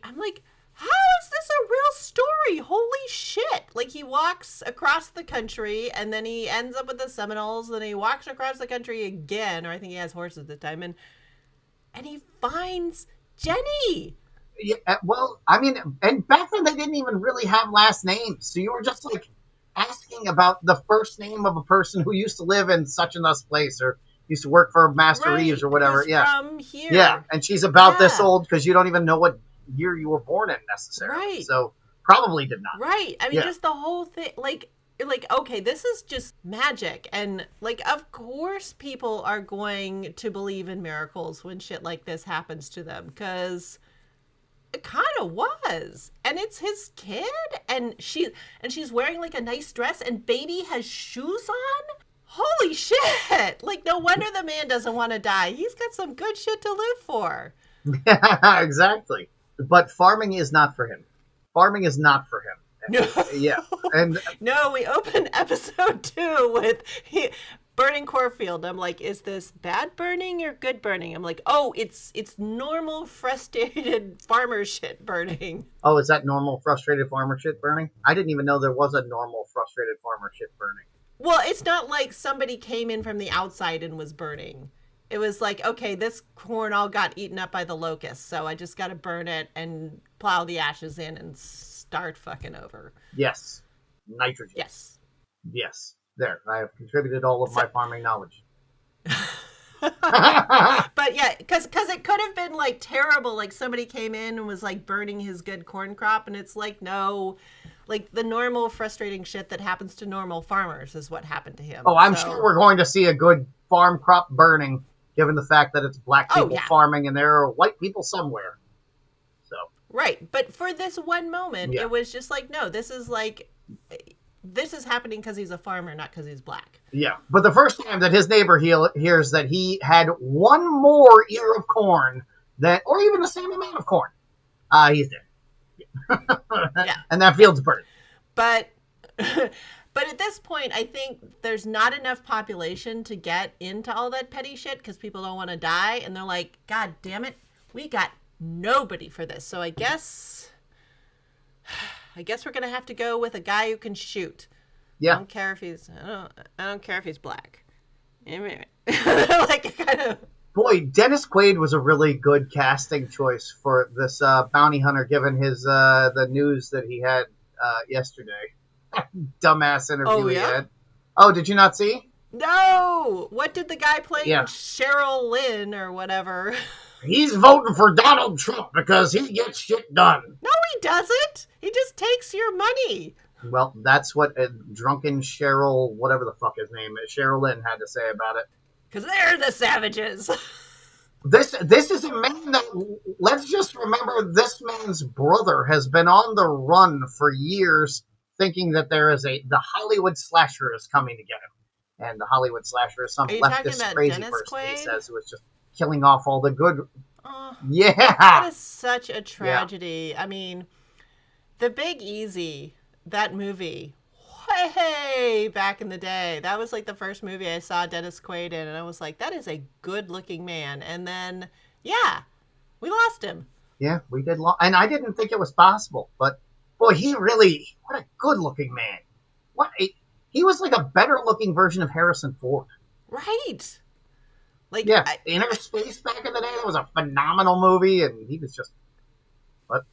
I'm like, how is this a real story? Holy shit. Like he walks across the country and then he ends up with the Seminoles, then he walks across the country again, or I think he has horses at the time, and he finds Jenny. yeah. Well, I mean, and back then they didn't even really have last names, so you were just like asking about the first name of a person who used to live in such and thus place or used to work for Master Right. Reeves or whatever. Who's Yeah. from here. Yeah. And she's about this Yeah. old because you don't even know what year you were born in necessarily. Right. So probably did not. Right. I mean, Yeah. just the whole thing, like, okay, this is just magic. And, like, of course people are going to believe in miracles when shit like this happens to them, because it kind of was. And it's his kid, and she's wearing, like, a nice dress, and baby has shoes on? Holy shit. Like, no wonder the man doesn't want to die. He's got some good shit to live for. Exactly. But farming is not for him. Farming is not for him. No. Yeah. And No, we open episode 2 with burning cornfield. I'm like, is this bad burning or good burning? I'm like, oh, it's normal frustrated farmer shit burning. oh, is that normal frustrated farmer shit burning? I didn't even know there was a normal frustrated farmer shit burning. Well, it's not like somebody came in from the outside and was burning. It was like, okay, this corn all got eaten up by the locusts, so I just got to burn it and plow the ashes in and start fucking over. Yes. Nitrogen. Yes. Yes. There. I have contributed all of my farming knowledge. But yeah, because it could have been like terrible, like somebody came in and was like burning his good corn crop, and it's like, no, like the normal frustrating shit that happens to normal farmers is what happened to him. Oh, I'm sure we're going to see a good farm crop burning, given the fact that it's black people farming and there are white people somewhere. So right, but for this one moment, Yeah. it was just like, no, this is happening because he's a farmer, not because he's black. yeah, but the first time that his neighbor hears that he had one more ear of corn or even the same amount of corn, he's dead. Yeah. And that field's burned. But but at this point, I think there's not enough population to get into all that petty shit because people don't want to die, and they're like, God damn it, we got nobody for this. So I guess we're gonna have to go with a guy who can shoot. Yeah. I don't care if he's black. Like kind of. Boy, Dennis Quaid was a really good casting choice for this bounty hunter, given his the news that he had yesterday. Dumbass interview he had. Oh, did you not see? No! What did the guy play? Yeah. Cheryl Lynn or whatever. He's voting for Donald Trump because he gets shit done. No, he doesn't. He just takes your money. Well, that's what drunken Cheryl, whatever the fuck his name is, Cheryl Lynn had to say about it. because they're the savages. This is a man that, let's just remember, this man's brother has been on the run for years, thinking that the Hollywood slasher is coming to get him, and the Hollywood slasher is some Are you talking leftist about crazy Dennis person. He Quaid? says, who was just killing off all the good. Oh, that Yeah, is such a yeah, tragedy. I mean, The Big Easy, that movie, way back in the day, that was like the first movie I saw Dennis Quaid in, and I was like, that is a good looking man. And then, yeah, we lost him. yeah. We did, and I didn't think it was possible, but boy, what a good looking man. He was like a better looking version of Harrison Ford. Right. Like, Yeah, Inner Space back in the day, that was a phenomenal movie, and he was just, but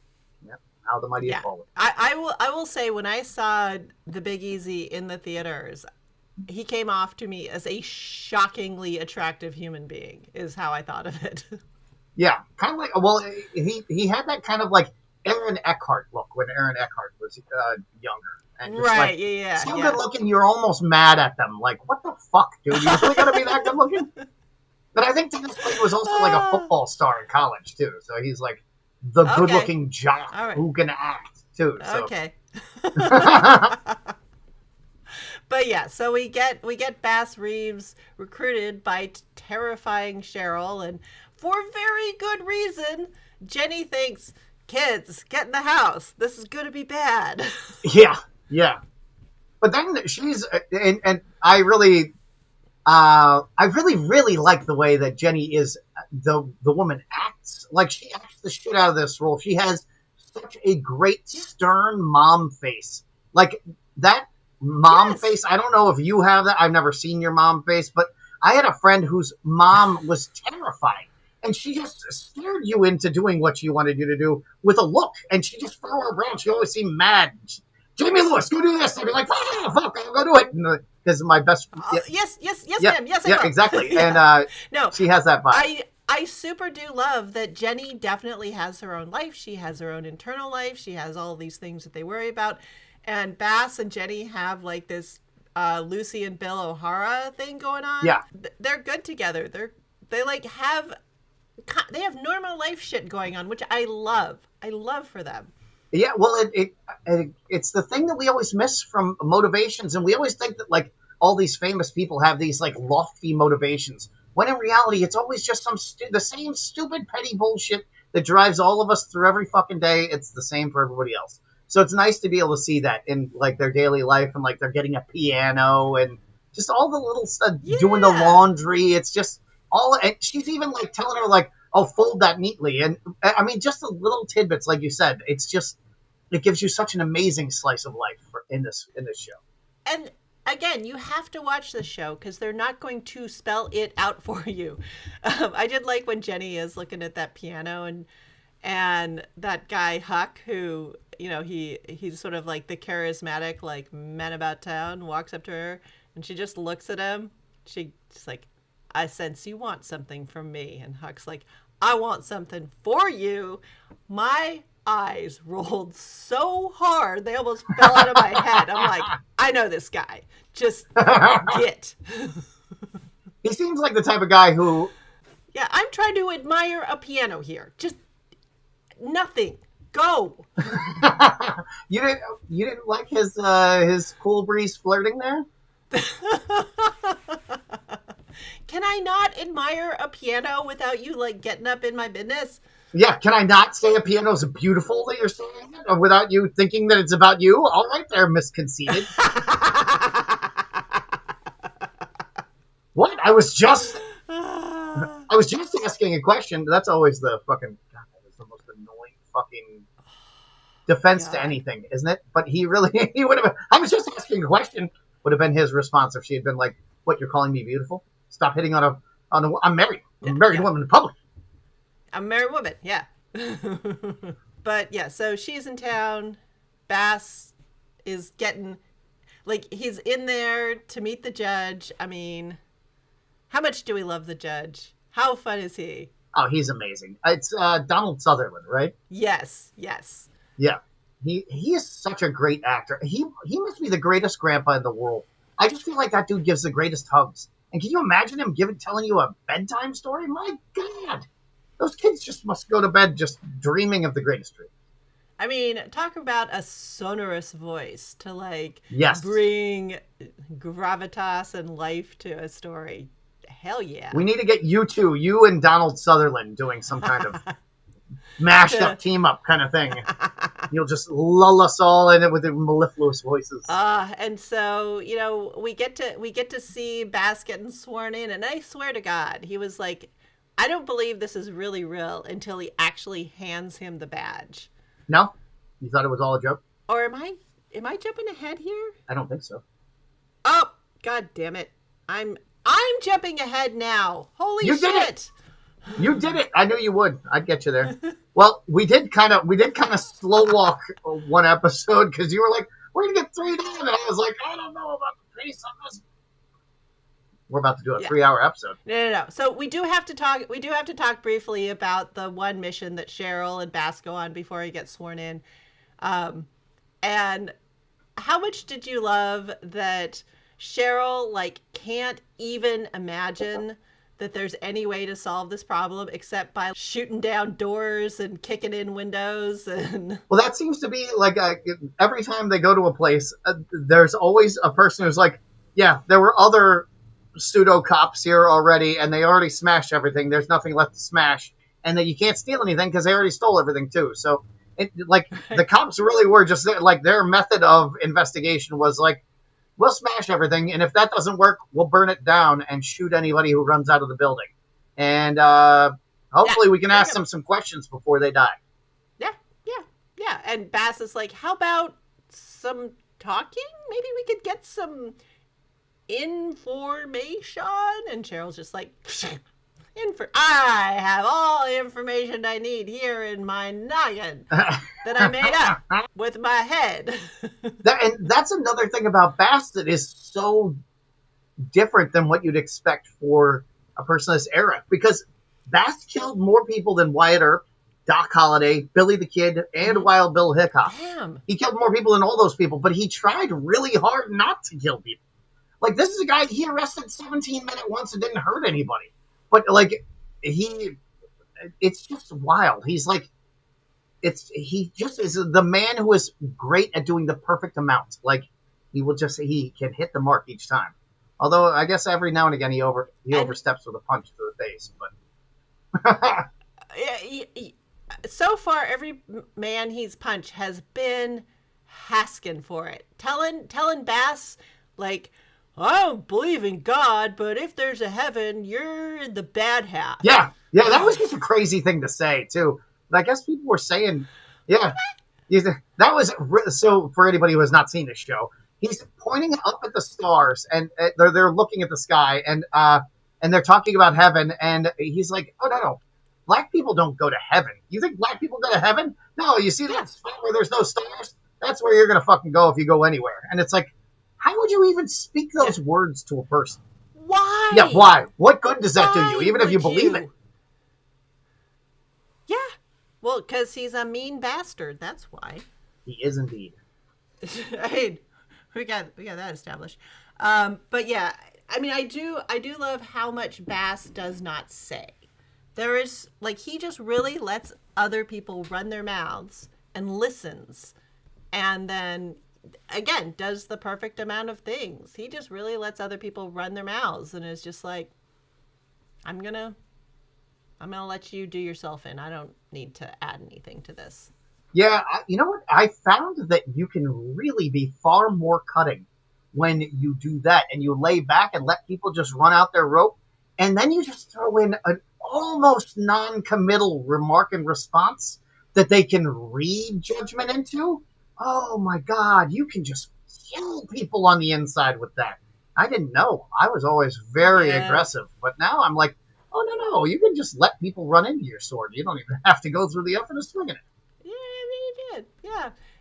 yeah, how the mighty have yeah. fallen. I will say when I saw The Big Easy in the theaters, he came off to me as a shockingly attractive human being, is how I thought of it. Yeah, kind of like, well, he had that kind of like Aaron Eckhart look when Aaron Eckhart was younger, and just like Right, yeah, so good yeah. looking, you're almost mad at them. Like, what the fuck, dude? You really gotta be that good looking? But I think Dennis Quaid was also like a Ah, football star in college too, so he's like the good okay. looking jock All right. who can act too. So Okay. But yeah, so we get Bass Reeves recruited by terrifying Cheryl, and for very good reason. Jenny thinks, kids, get in the house. This is going to be bad. yeah, yeah. But then she's and I really like the way that Jenny is the woman acts. Like, she acts the shit out of this role. She has such a great stern mom face. Like that mom Yes. face. I don't know if you have that. I've never seen your mom face, but I had a friend whose mom was terrifying. And she just steered you into doing what she wanted you to do with a look. And she just threw her around. She always seemed mad. Jamie Lewis, go do this. I'd be like, oh, fuck, I'll go do it. Because my best, yeah, Yes, yes, yes, yeah, ma'am. Yes, I yeah, will. exactly. Yeah. And No, she has that vibe. I super do love that Jenny definitely has her own life. She has her own internal life. She has all these things that they worry about. And Bass and Jenny have like this Lucy and Bill O'Hara thing going on. Yeah, They're good together. They like they have normal life shit going on, which I love. I love for them. yeah. Well, it's the thing that we always miss from motivations, and we always think that like all these famous people have these like lofty motivations, when in reality it's always just the same stupid petty bullshit that drives all of us through every fucking day. It's the same for everybody else. So it's nice to be able to see that in like their daily life, and like they're getting a piano and just all the little stuff, doing the Yeah. laundry. It's just all, and she's even like telling her like, "Oh, fold that neatly." And I mean, just the little tidbits, like you said. It's just, it gives you such an amazing slice of life in this show. And again, you have to watch the show because they're not going to spell it out for you. I did like when Jenny is looking at that piano, and that guy Huck, who he's sort of like the charismatic like man about town, walks up to her and she just looks at him. She's like, "I sense you want something from me," and Huck's like, "I want something for you." My eyes rolled so hard they almost fell out of my head. I'm like, I know this guy. Just get. He seems like the type of guy who, Yeah, I'm trying to admire a piano here. Just nothing. Go. you didn't you didn't like his cool breeze flirting there. Can I not admire a piano without you like getting up in my business? Yeah, can I not say a piano is beautiful that you're saying it, or without you thinking that it's about you? All right, there, misconceited. What? I was just asking a question. That's always the fucking, God, that is the most annoying fucking defense to God. anything, isn't it? But he would have. I was just asking a question. Would have been his response if she had been like, "What? You're calling me beautiful? Stop hitting on a. I'm married. I'm a married Yeah. woman in public." I'm a married woman, yeah. But yeah, so she's in town. Bass is getting, like, he's in there to meet the judge. I mean, how much do we love the judge? How fun is he? Oh, he's amazing. It's Donald Sutherland, right? Yes, yes. Yeah. He is such a great actor. He must be the greatest grandpa in the world. I just feel like that dude gives the greatest hugs. And can you imagine him telling you a bedtime story? My God, those kids just must go to bed just dreaming of the greatest dream. I mean, talk about a sonorous voice to like Yes, bring gravitas and life to a story. Hell yeah. we need to get you two, you and Donald Sutherland, doing some kind of mashed up to team up kind of thing. You'll just lull us all in it with their mellifluous voices. and so, you know, we get to see Bass getting sworn in, and I swear to God, he was like, I don't believe this is really real until he actually hands him the badge. No, you thought it was all a joke? Or am I jumping ahead here? I don't think so. Oh, God damn it. I'm jumping ahead now. Holy You did it. shit. You did it. I knew you would. I'd get you there. Well, we did kind of slow walk one episode because you were like, "We're gonna get 3 done," and I was like, "I don't know about the pace of this." We're about to do a Yeah. 3-hour episode. No. So we do have to talk. We do have to talk briefly about the one mission that Cheryl and Bass go on before he gets sworn in. And how much did you love that Cheryl like can't even imagine that there's any way to solve this problem except by shooting down doors and kicking in windows and Well, that seems to be like every time they go to a place, there's always a person who's like, "Yeah, there were other pseudo cops here already, and they already smashed everything. There's nothing left to smash, and that you can't steal anything because they already stole everything too." So, the cops really were just like their method of investigation was like, "We'll smash everything, and if that doesn't work, we'll burn it down and shoot anybody who runs out of the building, and yeah, hopefully we can there you ask go. them some questions before they die." Yeah. And Bass is like, how about some talking? Maybe we could get some information. And Cheryl's just like, I have all the information I need here in my noggin that I made up with my head. And that's another thing about Bass that is so different than what you'd expect for a person of this era. Because Bass killed more people than Wyatt Earp, Doc Holliday, Billy the Kid, and Wild Bill Hickok. Damn. He killed more people than all those people, but he tried really hard not to kill people. Like, this is a guy, he arrested 17 men at once and didn't hurt anybody. But, like, it's just wild. He's like, he just is the man who is great at doing the perfect amount. Like, he can hit the mark each time. Although, I guess every now and again he oversteps with a punch to the face. But so far, every man he's punched has been asking for it. Telling Bass, like, I don't believe in God, but if there's a heaven, you're in the bad half. Yeah, that was just a crazy thing to say, too. I guess people were saying, yeah, that was, so for anybody who has not seen this show, he's pointing up at the stars, and they're looking at the sky, and they're talking about heaven, and he's like, oh, no, black people don't go to heaven. You think black people go to heaven? No, you see that spot where there's no stars? That's where you're going to fucking go if you go anywhere. And it's like, how would you even speak those words to a person? Why? Yeah, why? What good does that do you, even if you believe it? Yeah. Well, because he's a mean bastard. That's why. He is indeed. I mean, we got that established. But yeah, I mean, I do love how much Bass does not say. There is, like, he just really lets other people run their mouths and listens, and then again does the perfect amount of things. He just really lets other people run their mouths and is just like, I'm gonna let you do yourself in. I don't need to add anything to this. Yeah, you know what? I found that you can really be far more cutting when you do that and you lay back and let people just run out their rope, and then you just throw in an almost non-committal remark and response that they can read judgment into. Oh my God, you can just kill people on the inside with that. I didn't know. I was always very aggressive, but now I'm like, oh, no, you can just let people run into your sword. You don't even have to go through the effort of swinging it. Yeah, I mean, you did.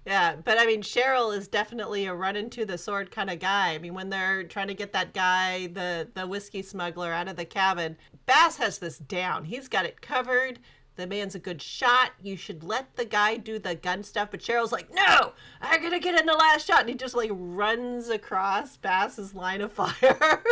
Yeah. But I mean, Cheryl is definitely a run into the sword kind of guy. I mean, when they're trying to get that guy, the whiskey smuggler, out of the cabin, Bass has this down. He's got it covered. The man's a good shot. You should let the guy do the gun stuff. But Cheryl's like, no, I'm going to get in the last shot. And he just like runs across Bass's line of fire.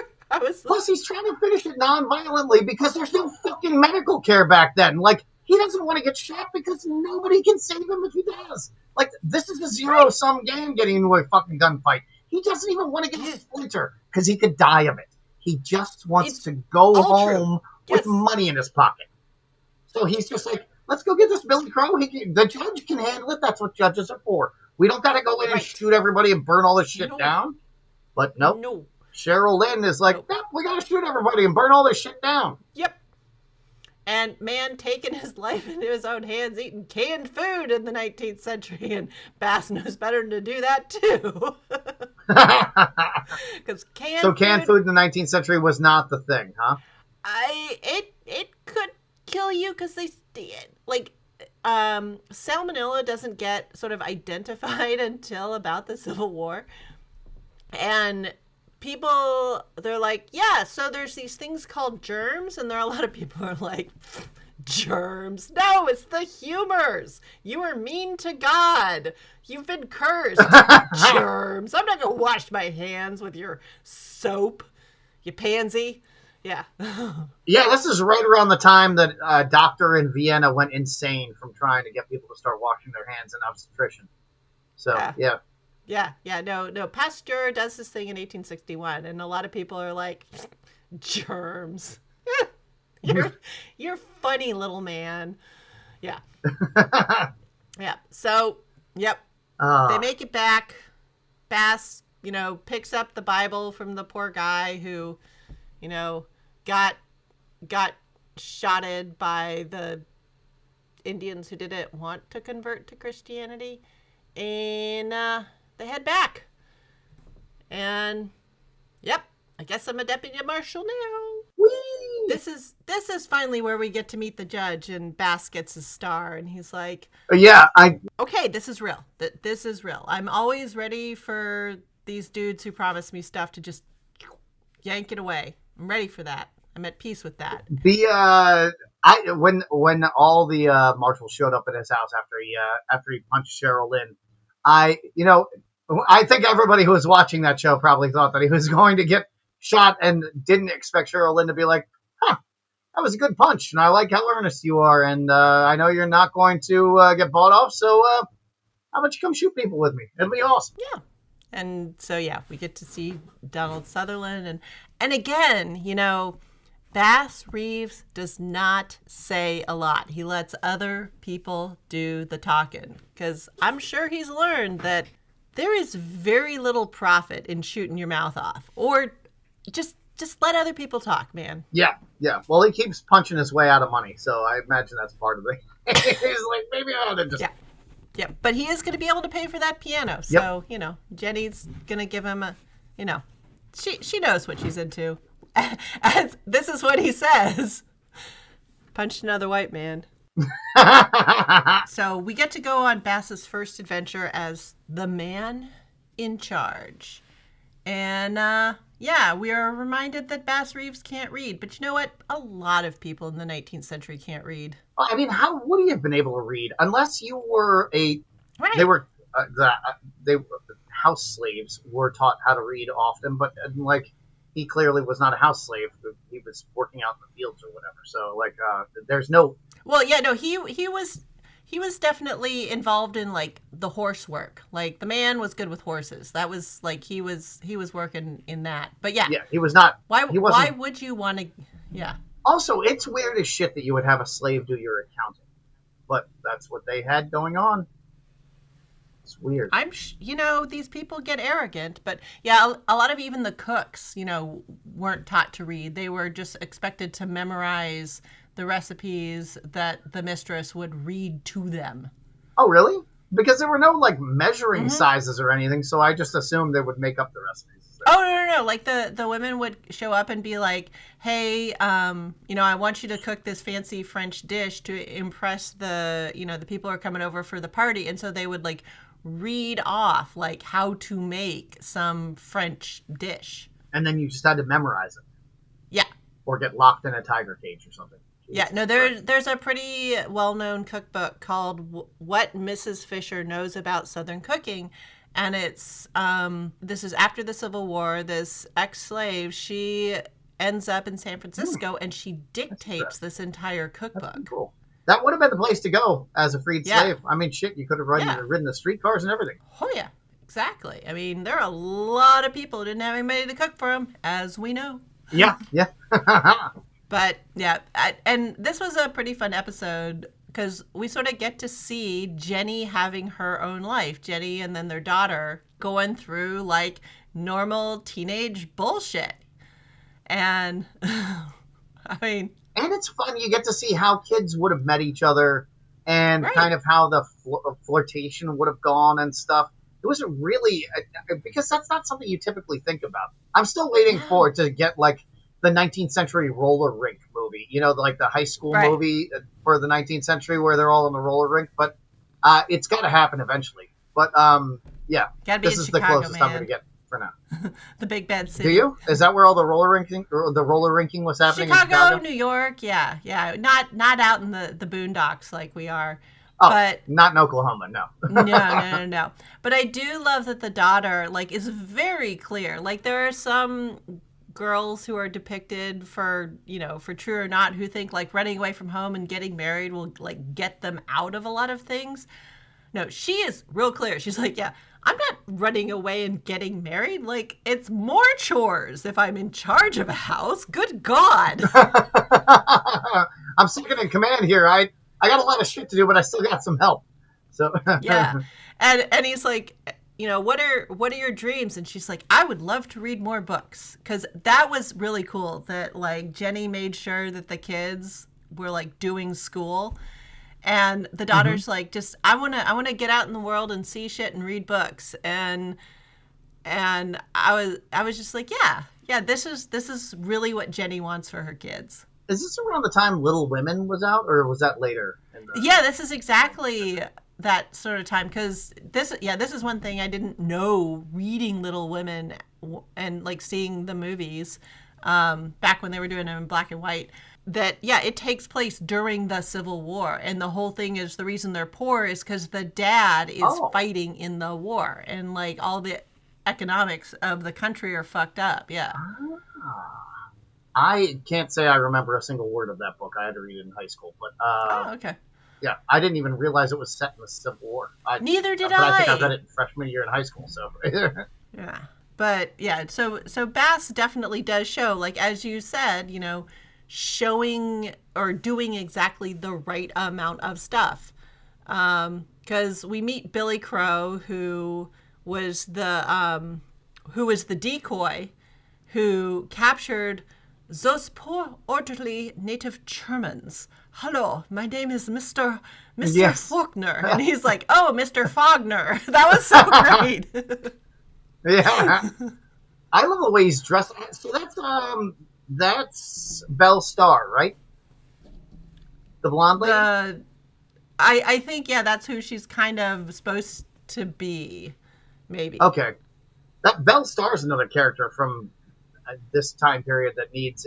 I was like, Plus, he's trying to finish it non-violently because there's no fucking medical care back then. Like, he doesn't want to get shot because nobody can save him if he does. Like, this is a right. zero-sum game getting into a fucking gunfight. He doesn't even want to get a splinter because he could die of it. He just wants It's to go all true. home with Yes. money in his pocket. So he's just like, let's go get this Billy Crow. The judge can handle it. That's what judges are for. We don't got to go in and Right. shoot everybody and burn all this shit No. down. But nope. No. Cheryl Lynn is like, Nope. yep, we got to shoot everybody and burn all this shit down. Yep. And man taking his life into his own hands, eating canned food in the 19th century, and Bass knows better than to do that too. Because canned food in the 19th century was not the thing, huh? It could kill you because they like salmonella doesn't get sort of identified until about the Civil War, and people, they're like, yeah, so there's these things called germs, and there are a lot of people who are like, germs? No, it's the humors. You are mean to God. You've been cursed. Germs. I'm not gonna wash my hands with your soap, you pansy. Yeah. Yeah, this is right around the time that a doctor in Vienna went insane from trying to get people to start washing their hands in obstetrician. So, yeah. Yeah. No. Pasteur does this thing in 1861, and a lot of people are like, germs. You're funny, little man. Yeah. Yeah. So, yep. They make it back. Bass, picks up the Bible from the poor guy who, got shotted by the Indians who didn't want to convert to Christianity, and they head back. And yep, I guess I'm a deputy marshal now. Whee! This is finally where we get to meet the judge, and Bass gets his star, and he's like, yeah, okay, this is real. This is real. I'm always ready for these dudes who promise me stuff to just yank it away. I'm ready for that. I'm at peace with that. When all the marshals showed up at his house after he punched Cheryl Lynn, I think everybody who was watching that show probably thought that he was going to get shot and didn't expect Cheryl Lynn to be like, that was a good punch, and I like how earnest you are, and I know you're not going to get bought off, so how about you come shoot people with me? It'll be awesome. Yeah. And so, yeah, we get to see Donald Sutherland. And again, Bass Reeves does not say a lot. He lets other people do the talking, because I'm sure he's learned that there is very little profit in shooting your mouth off, or just let other people talk, man. Yeah. Well, he keeps punching his way out of money, so I imagine that's part of it. He's like, maybe I ought to just... Yeah, but he is going to be able to pay for that piano. So, Jenny's going to give him a, she knows what she's into. And this is what he says. Punched another white man. So we get to go on Bass's first adventure as the man in charge. And, we are reminded that Bass Reeves can't read. But you know what? A lot of people in the 19th century can't read. I mean, how would he have been able to read unless you were Right. They were house slaves were taught how to read often, but he clearly was not a house slave. He was working out in the fields or whatever. So there's no. Well, yeah, no, he was definitely involved in the horse work. Like the man was good with horses. That was he was working in that. But yeah, he was not. Why Why would you want to? Yeah. Also, it's weird as shit that you would have a slave do your accounting, but that's what they had going on. It's weird. These people get arrogant, but yeah, a lot of even the cooks, weren't taught to read. They were just expected to memorize the recipes that the mistress would read to them. Oh, really? Because there were no measuring sizes or anything, so I just assumed they would make up the recipes. Oh, no. Like the women would show up and be like, hey, I want you to cook this fancy French dish to impress the people who are coming over for the party. And so they would read off how to make some French dish. And then you just had to memorize it. Yeah. Or get locked in a tiger cage or something. Yeah, no, there's a pretty well-known cookbook called What Mrs. Fisher Knows About Southern Cooking. and it's this is after the Civil War. This ex-slave, she ends up in San Francisco, and she dictates this entire That's pretty cookbook. cool. That would have been the place to go as a freed Yeah, slave. I mean, shit, you could have yeah, ridden the streetcars and everything. oh yeah, exactly. I mean, there are a lot of people who didn't have anybody to cook for them, as we know. Yeah, yeah. But yeah, and this was a pretty fun episode because we sort of get to see Jenny having her own life. Jenny and then their daughter going through like normal teenage bullshit. And I mean, And it's fun. You get to see how kids would have met each other and right. kind of how the flirtation would have gone and stuff. It was really because that's not something you typically think about. I'm still waiting for No. it to get like the 19th century roller rink movie, like the high school Right. movie for the 19th century where they're all in the roller rink. But it's got to happen eventually. But yeah, Gotta be this in is the Chicago, closest I'm going to man. get for now. The big bad Do city. you? Is that where all the roller rinking was happening in Chicago, Chicago? New York, yeah, yeah. Not out in the boondocks like we are. Oh, But not in Oklahoma, no. no. But I do love that the daughter, like, is very clear. Like, there are some girls who are depicted for, for true or not, who think, like, running away from home and getting married will, like, get them out of a lot of things. No, she is real clear. She's like, yeah, I'm not running away and getting married. Like, it's more chores if I'm in charge of a house. Good God. I'm second in command here. I got a lot of shit to do, but I still got some help. So Yeah. And he's like, what are your dreams? And she's like, I would love to read more books. Because that was really cool that like Jenny made sure that the kids were like doing school. And the Mhm. daughter's like, just I wanna get out in the world and see shit and read books. And I was just like, yeah, this is really what Jenny wants for her kids. Is this around the time Little Women was out, or was that later in the Yeah, this is 20th exactly century? that sort of time because this is one thing I didn't know reading Little Women and like seeing the movies back when they were doing them in black and white. That yeah, it takes place during the Civil War, and the whole thing is the reason they're poor is because the dad is Oh, fighting in the war, and like all the economics of the country are fucked up. Yeah, ah. I can't say I remember a single word of that book. I had to read it in high school, but oh okay. yeah, I didn't even realize it was set in the Civil War. Neither did But I think I read I. it freshman year in high school. So Yeah. But yeah, so Bass definitely does show, like as you said, showing or doing exactly the right amount of stuff. Because we meet Billy Crow, who was the decoy, who captured those poor orderly native Germans. Hello, my name is Mr. yes, Faulkner, and he's like, oh, Mr. Fogner. That was so great. yeah. I love the way he's dressed. So that's Belle Starr, right? The blonde lady. the I think yeah, that's who she's kind of supposed to be, maybe. Okay, that Belle Starr is another character from this time period that needs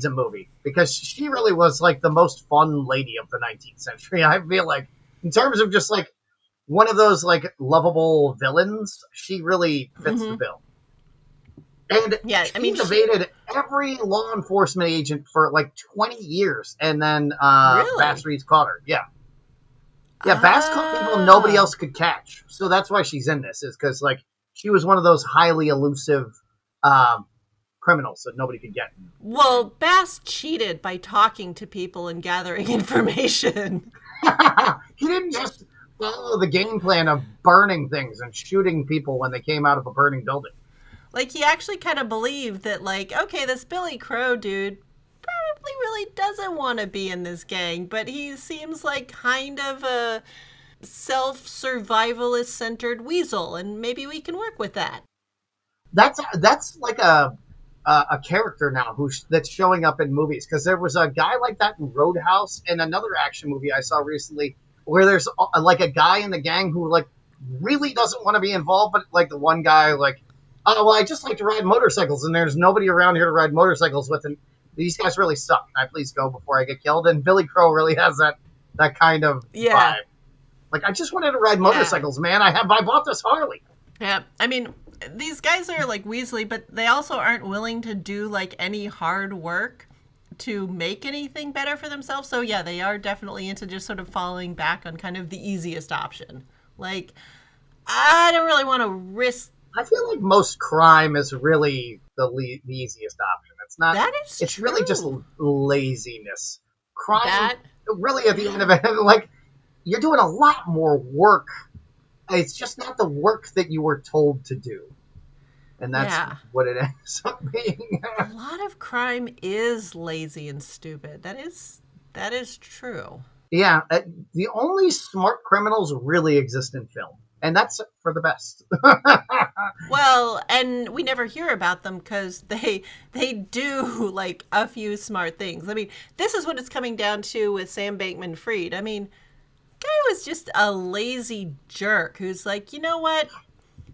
a movie because she really was like the most fun lady of the 19th century. I feel like in terms of just like one of those like lovable villains, she really fits the Hmm. bill. And Yeah, I she mean, evaded every law enforcement agent for like 20 years, and then Bass really. Reeves caught her. Yeah, yeah, Bass caught people nobody Oh, else could catch, so that's why she's in this. Is because like she was one of those highly elusive um, criminals that nobody could get. well, Bass cheated by talking to people and gathering information. He didn't just follow the game plan of burning things and shooting people when they came out of a burning building. Like he actually kind of believed that, like, okay, this Billy Crow dude probably really doesn't want to be in this gang, but he seems like kind of a self-survivalist centered weasel, and maybe we can work with that. That's like a character now that's showing up in movies because there was a guy like that in Roadhouse and another action movie I saw recently where there's like a guy in the gang who like really doesn't want to be involved, but like the one guy like, oh well, I just like to ride motorcycles and there's nobody around here to ride motorcycles with, and these guys really suck. Can I please go before I get killed? And Billy Crow really has that kind of Yeah. vibe. Like, I just wanted to ride Yeah. motorcycles, man. I bought this Harley. Yeah. I mean, these guys are like Weasley, but they also aren't willing to do like any hard work to make anything better for themselves. So yeah, they are definitely into just sort of falling back on kind of the easiest option. Like, I don't really want to risk. I feel like most crime is really the easiest option. It's not. That is It's really just true. laziness. Crime, That, really, at the end yeah. of it, like you're doing a lot more work. It's just not the work that you were told to do, and that's Yeah. what it ends up being. A lot of crime is lazy and stupid. That is true. Yeah, the only smart criminals really exist in film, and that's for the best. Well, and we never hear about them because they do like a few smart things. I mean, this is what it's coming down to with Sam Bankman-Fried. I mean, guy was just a lazy jerk who's like, you know what?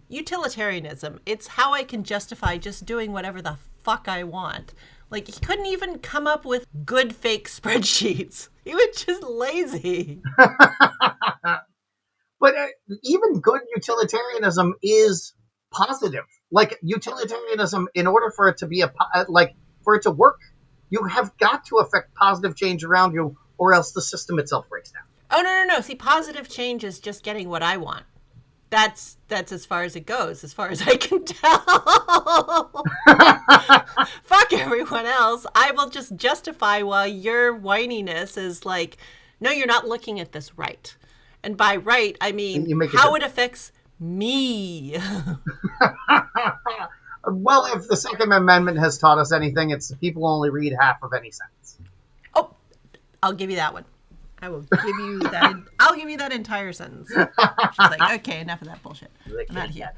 Utilitarianism. It's how I can justify just doing whatever the fuck I want. Like, he couldn't even come up with good fake spreadsheets. He was just lazy. But even good utilitarianism is positive. Like utilitarianism, in order for it to be like for it to work, you have got to affect positive change around you, or else the system itself breaks down. Oh, no, no, no. See, positive change is just getting what I want. That's as far as it goes, as far as I can tell. Fuck everyone else. I will just justify while your whininess is like, no, you're not looking at this right. And by right, I mean You make it how it affects me. well, if the Second Amendment has taught us anything, it's people only read half of any sentence. Oh, I'll give you that one. I will give you that. I'll give you that entire sentence. She's like, okay, enough of that bullshit. I'm not here.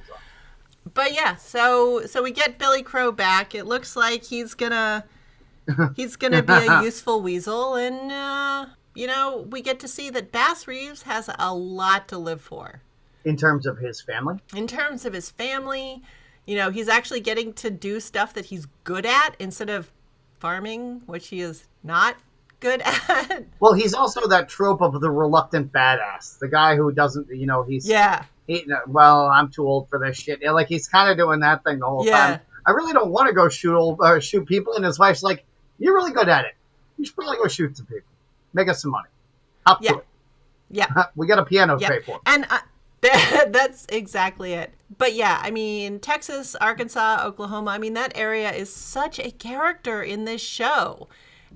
But yeah, so we get Billy Crow back. It looks like he's gonna be a useful weasel, and we get to see that Bass Reeves has a lot to live for. In terms of his family? In terms of his family, he's actually getting to do stuff that he's good at instead of farming, which he is not good at. Well, he's also that trope of the reluctant badass. The guy who doesn't, he's... Yeah. Well, I'm too old for this shit. Like, he's kind of doing that thing the whole time. I really don't want to go shoot people. And his wife's like, you're really good at it. You should probably go shoot some people. Make us some money. Up to it. Yeah. We got a piano to pay for. And that's exactly it. But yeah, I mean, Texas, Arkansas, Oklahoma, I mean, that area is such a character in this show.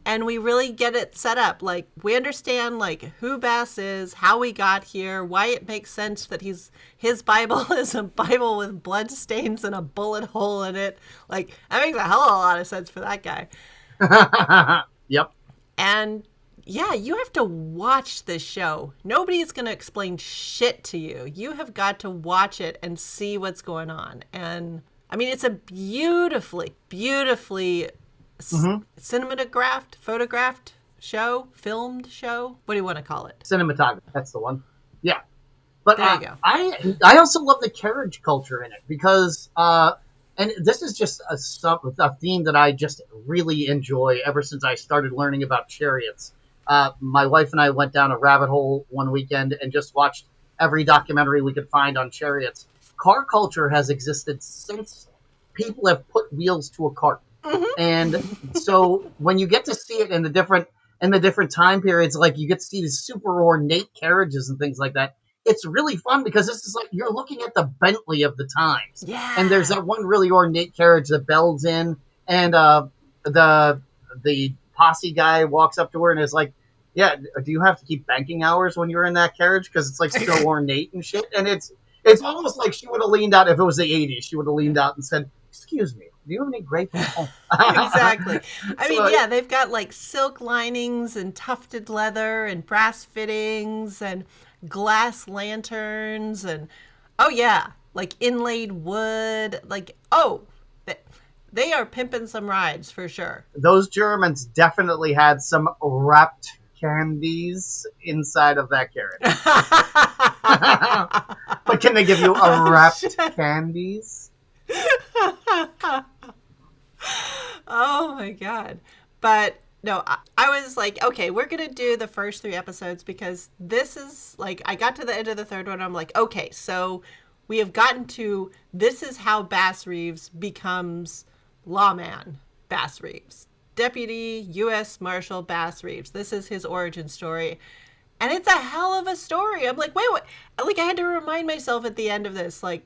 And we really get it set up. Like, we understand, like, who Bass is, how we got here, why it makes sense that his Bible is a Bible with blood stains and a bullet hole in it. Like, that makes a hell of a lot of sense for that guy. Yep. And yeah, you have to watch this show. Nobody's going to explain shit to you. You have got to watch it and see what's going on. And I mean, it's a beautifully photographed show, filmed show. What do you want to call it? Cinematography. That's the one. Yeah. But there you go. I also love the carriage culture in it because, and this is just a theme that I just really enjoy ever since I started learning about chariots. My wife and I went down a rabbit hole one weekend and just watched every documentary we could find on chariots. Car culture has existed since people have put wheels to a cart. Mm-hmm. And so when you get to see it in the different time periods, like you get to see these super ornate carriages and things like that, it's really fun because this is like you're looking at the Bentley of the times. Yeah. And there's that one really ornate carriage that bells in, and the posse guy walks up to her and is like, yeah, do you have to keep banking hours when you're in that carriage? Because it's like so ornate and shit. And it's almost like she would have leaned out if it was the 80s. She would have leaned out and said, excuse me, do you have any grape? Exactly. I mean, yeah, they've got like silk linings and tufted leather and brass fittings and glass lanterns and, oh yeah, like inlaid wood. Like, oh, they are pimping some rides for sure. Those Germans definitely had some wrapped candies inside of that carriage. But can they give you a wrapped candies? Oh my god. But No, I was like, okay, we're going to do the first 3 episodes because this is like, I got to the end of the third one. I'm like, okay, so we have gotten to this is how Bass Reeves becomes Lawman Bass Reeves. Deputy U.S. Marshal Bass Reeves. This is his origin story. And it's a hell of a story. I'm like, wait, what? Like, I had to remind myself at the end of this, like,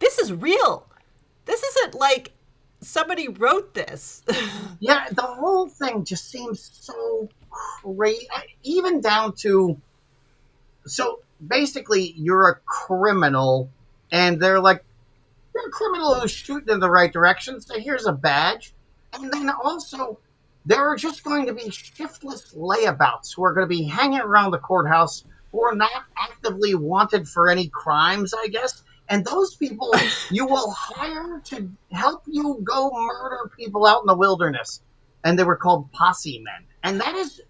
this is real. This isn't like somebody wrote this. Yeah, the whole thing just seems so crazy. Even down to, so basically, you're a criminal, and they're like, you're a criminal who's shooting in the right direction, so here's a badge. And then also, there are just going to be shiftless layabouts who are going to be hanging around the courthouse who are not actively wanted for any crimes, I guess. And those people you will hire to help you go murder people out in the wilderness. And they were called posse men. And that is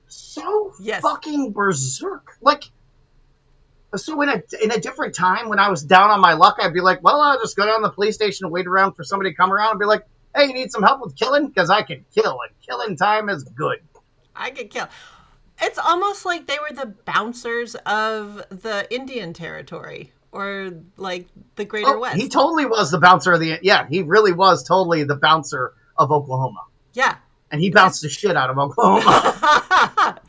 so fucking berserk. Like, so in a different time, when I was down on my luck, I'd be like, well, I'll just go down to the police station and wait around for somebody to come around and be like, hey, you need some help with killing? Because I can kill, and killing time is good. I can kill. It's almost like they were the bouncers of the Indian Territory, or like the Greater West. He totally was the bouncer of he really was totally the bouncer of Oklahoma. Yeah. And he bounced the shit out of Oklahoma.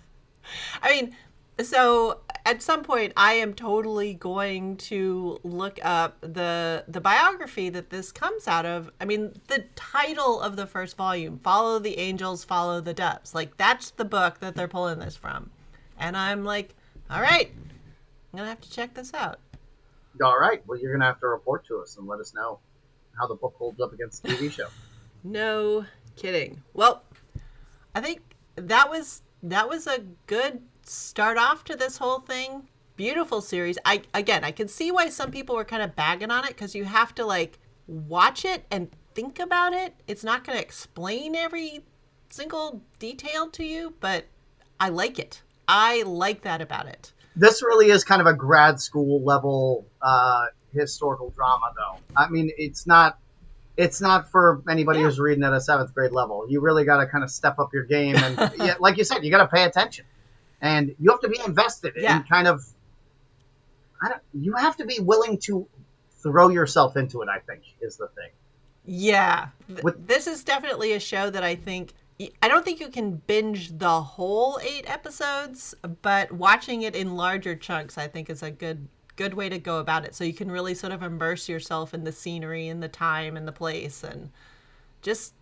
I mean, so at some point I am totally going to look up the biography that this comes out of. I mean, the title of the first volume, Follow the Angels, Follow the Doves. Like, that's the book that they're pulling this from. And I'm like, all right, I'm going to have to check this out. All right. Well, you're going to have to report to us and let us know how the book holds up against the TV show. No kidding. Well, I think that was a good start off to this whole thing. Beautiful series. I can see why some people were kind of bagging on it, because you have to like watch it and think about it. It's not going to explain every single detail to you, but I like it. I like that about it. This really is kind of a grad school level historical drama, though. I mean, it's not for anybody who's reading at a 7th grade level. You really got to kind of step up your game, and like you said, you got to pay attention, and you have to be invested in kind of. You have to be willing to throw yourself into it, I think, is the thing. Yeah, this is definitely a show that I don't think you can binge the whole 8 episodes, but watching it in larger chunks, I think, is a good way to go about it. So you can really sort of immerse yourself in the scenery and the time and the place, and just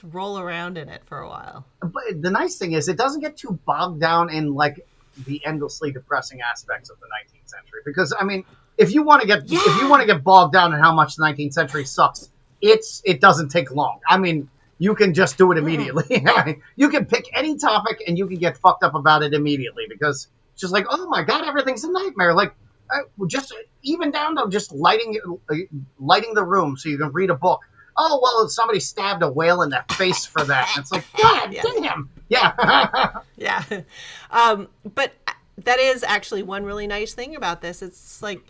roll around in it for a while. But the nice thing is, it doesn't get too bogged down in like the endlessly depressing aspects of the 19th century. Because I mean, if you want to get bogged down in how much the 19th century sucks, it doesn't take long. I mean, you can just do it immediately. You can pick any topic and you can get fucked up about it immediately, because it's just like, oh my god, everything's a nightmare. Like, just even down to just lighting the room so you can read a book. Oh, well, somebody stabbed a whale in the face for that. And it's like, god damn. Yeah. Yeah. But that is actually one really nice thing about this. It's like,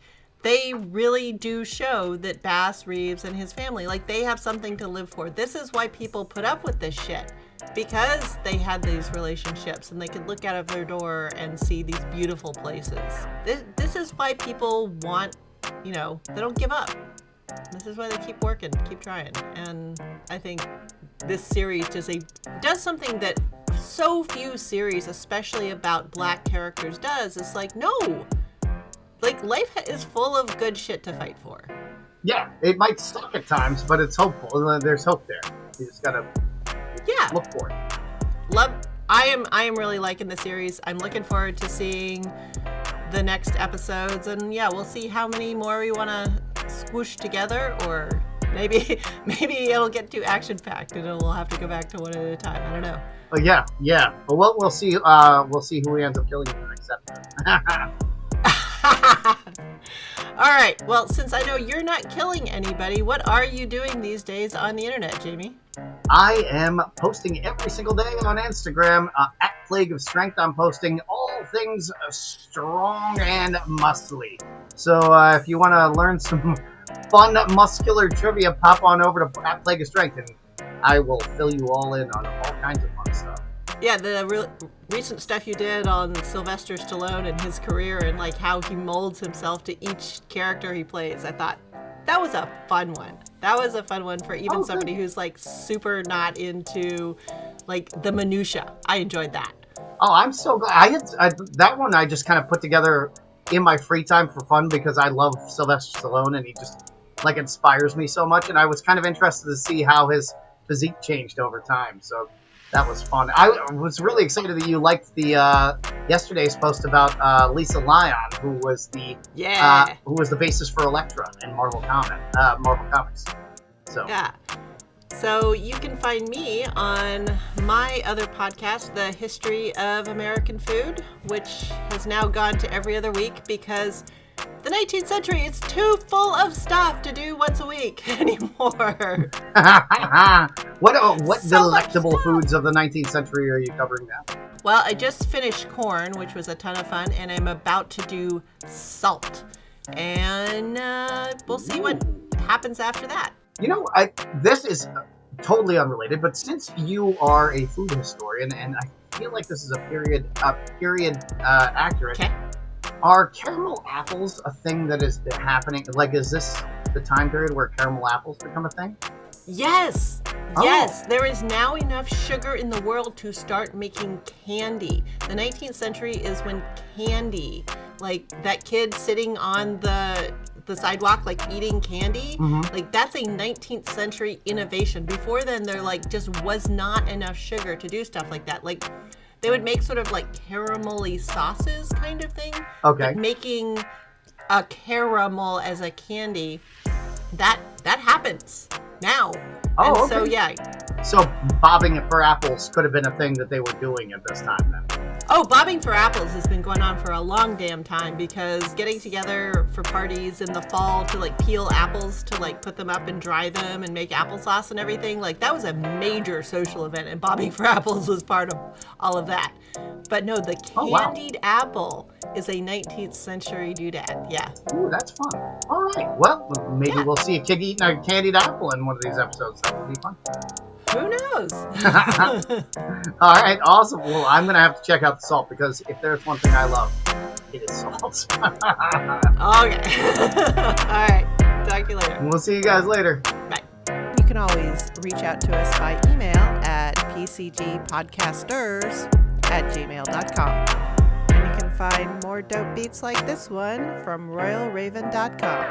they really do show that Bass Reeves and his family, like, they have something to live for. This is why people put up with this shit, because they had these relationships and they could look out of their door and see these beautiful places. This is why people want, they don't give up. This is why they keep working, keep trying. And I think this series does something that so few series, especially about black characters, does. It's like, no. Like, life is full of good shit to fight for. Yeah, it might suck at times, but it's hopeful. There's hope there. You just gotta look for it. I am really liking the series. I'm looking forward to seeing the next episodes, and we'll see how many more we want to squish together, or maybe it'll get too action-packed and we'll have to go back to one at a time. I don't know. Yeah. But we'll see. We'll see who he ends up killing in the next episode. All right. Well, since I know you're not killing anybody, what are you doing these days on the internet, Jamie? I am posting every single day on Instagram at Plague of Strength. I'm posting all things strong and muscly. So if you want to learn some fun muscular trivia, pop on over to at Plague of Strength and I will fill you all in on all kinds of fun stuff. Yeah, the recent stuff you did on Sylvester Stallone and his career and like how he molds himself to each character he plays, I thought that was a fun one. That was a fun one for even somebody who's like super not into like the minutia. I enjoyed that. Oh, I'm so glad. That one I just kind of put together in my free time for fun because I love Sylvester Stallone and he just like inspires me so much. And I was kind of interested to see how his physique changed over time. So that was fun. I was really excited that you liked the yesterday's post about Lisa Lyon, who was the basis for Elektra in Marvel Comics. So yeah. So you can find me on my other podcast, The History of American Food, which has now gone to every other week because the 19th century is too full of stuff to do once a week anymore. What delectable foods of the 19th century are you covering now? Well, I just finished corn, which was a ton of fun, and I'm about to do salt. And we'll see what happens after that. You know, this is totally unrelated, but since you are a food historian, and I feel like this is a period accurate, are caramel apples a thing that is happening? Like, is this the time period where caramel apples become a thing? Yes. Yes, there is now enough sugar in the world to start making candy. The 19th century is when candy, like that kid sitting on the sidewalk, like eating candy, like that's a 19th century innovation. Before then, there like just was not enough sugar to do stuff like that. Like they would make sort of like caramelly sauces kind of thing. Okay. But making a caramel as a candy, that happens now. Oh, and so yeah. So bobbing for apples could have been a thing that they were doing at this time then. Oh, bobbing for apples has been going on for a long damn time because getting together for parties in the fall to like peel apples to like put them up and dry them and make applesauce and everything, like that was a major social event, and bobbing for apples was part of all of that. But no, the candied apple is a 19th century doodad. Yeah. Ooh, that's fun. All right. Well, maybe we'll see a kid eating a candied apple in one of these episodes. That would be fun. Who knows? All right, awesome. Well, I'm going to have to check out the salt because if there's one thing I love, it is salt. Okay. All right. Talk to you later. We'll see you guys later. Bye. You can always reach out to us by email at pcgpodcasters@gmail.com. And you can find more dope beats like this one from royalraven.com.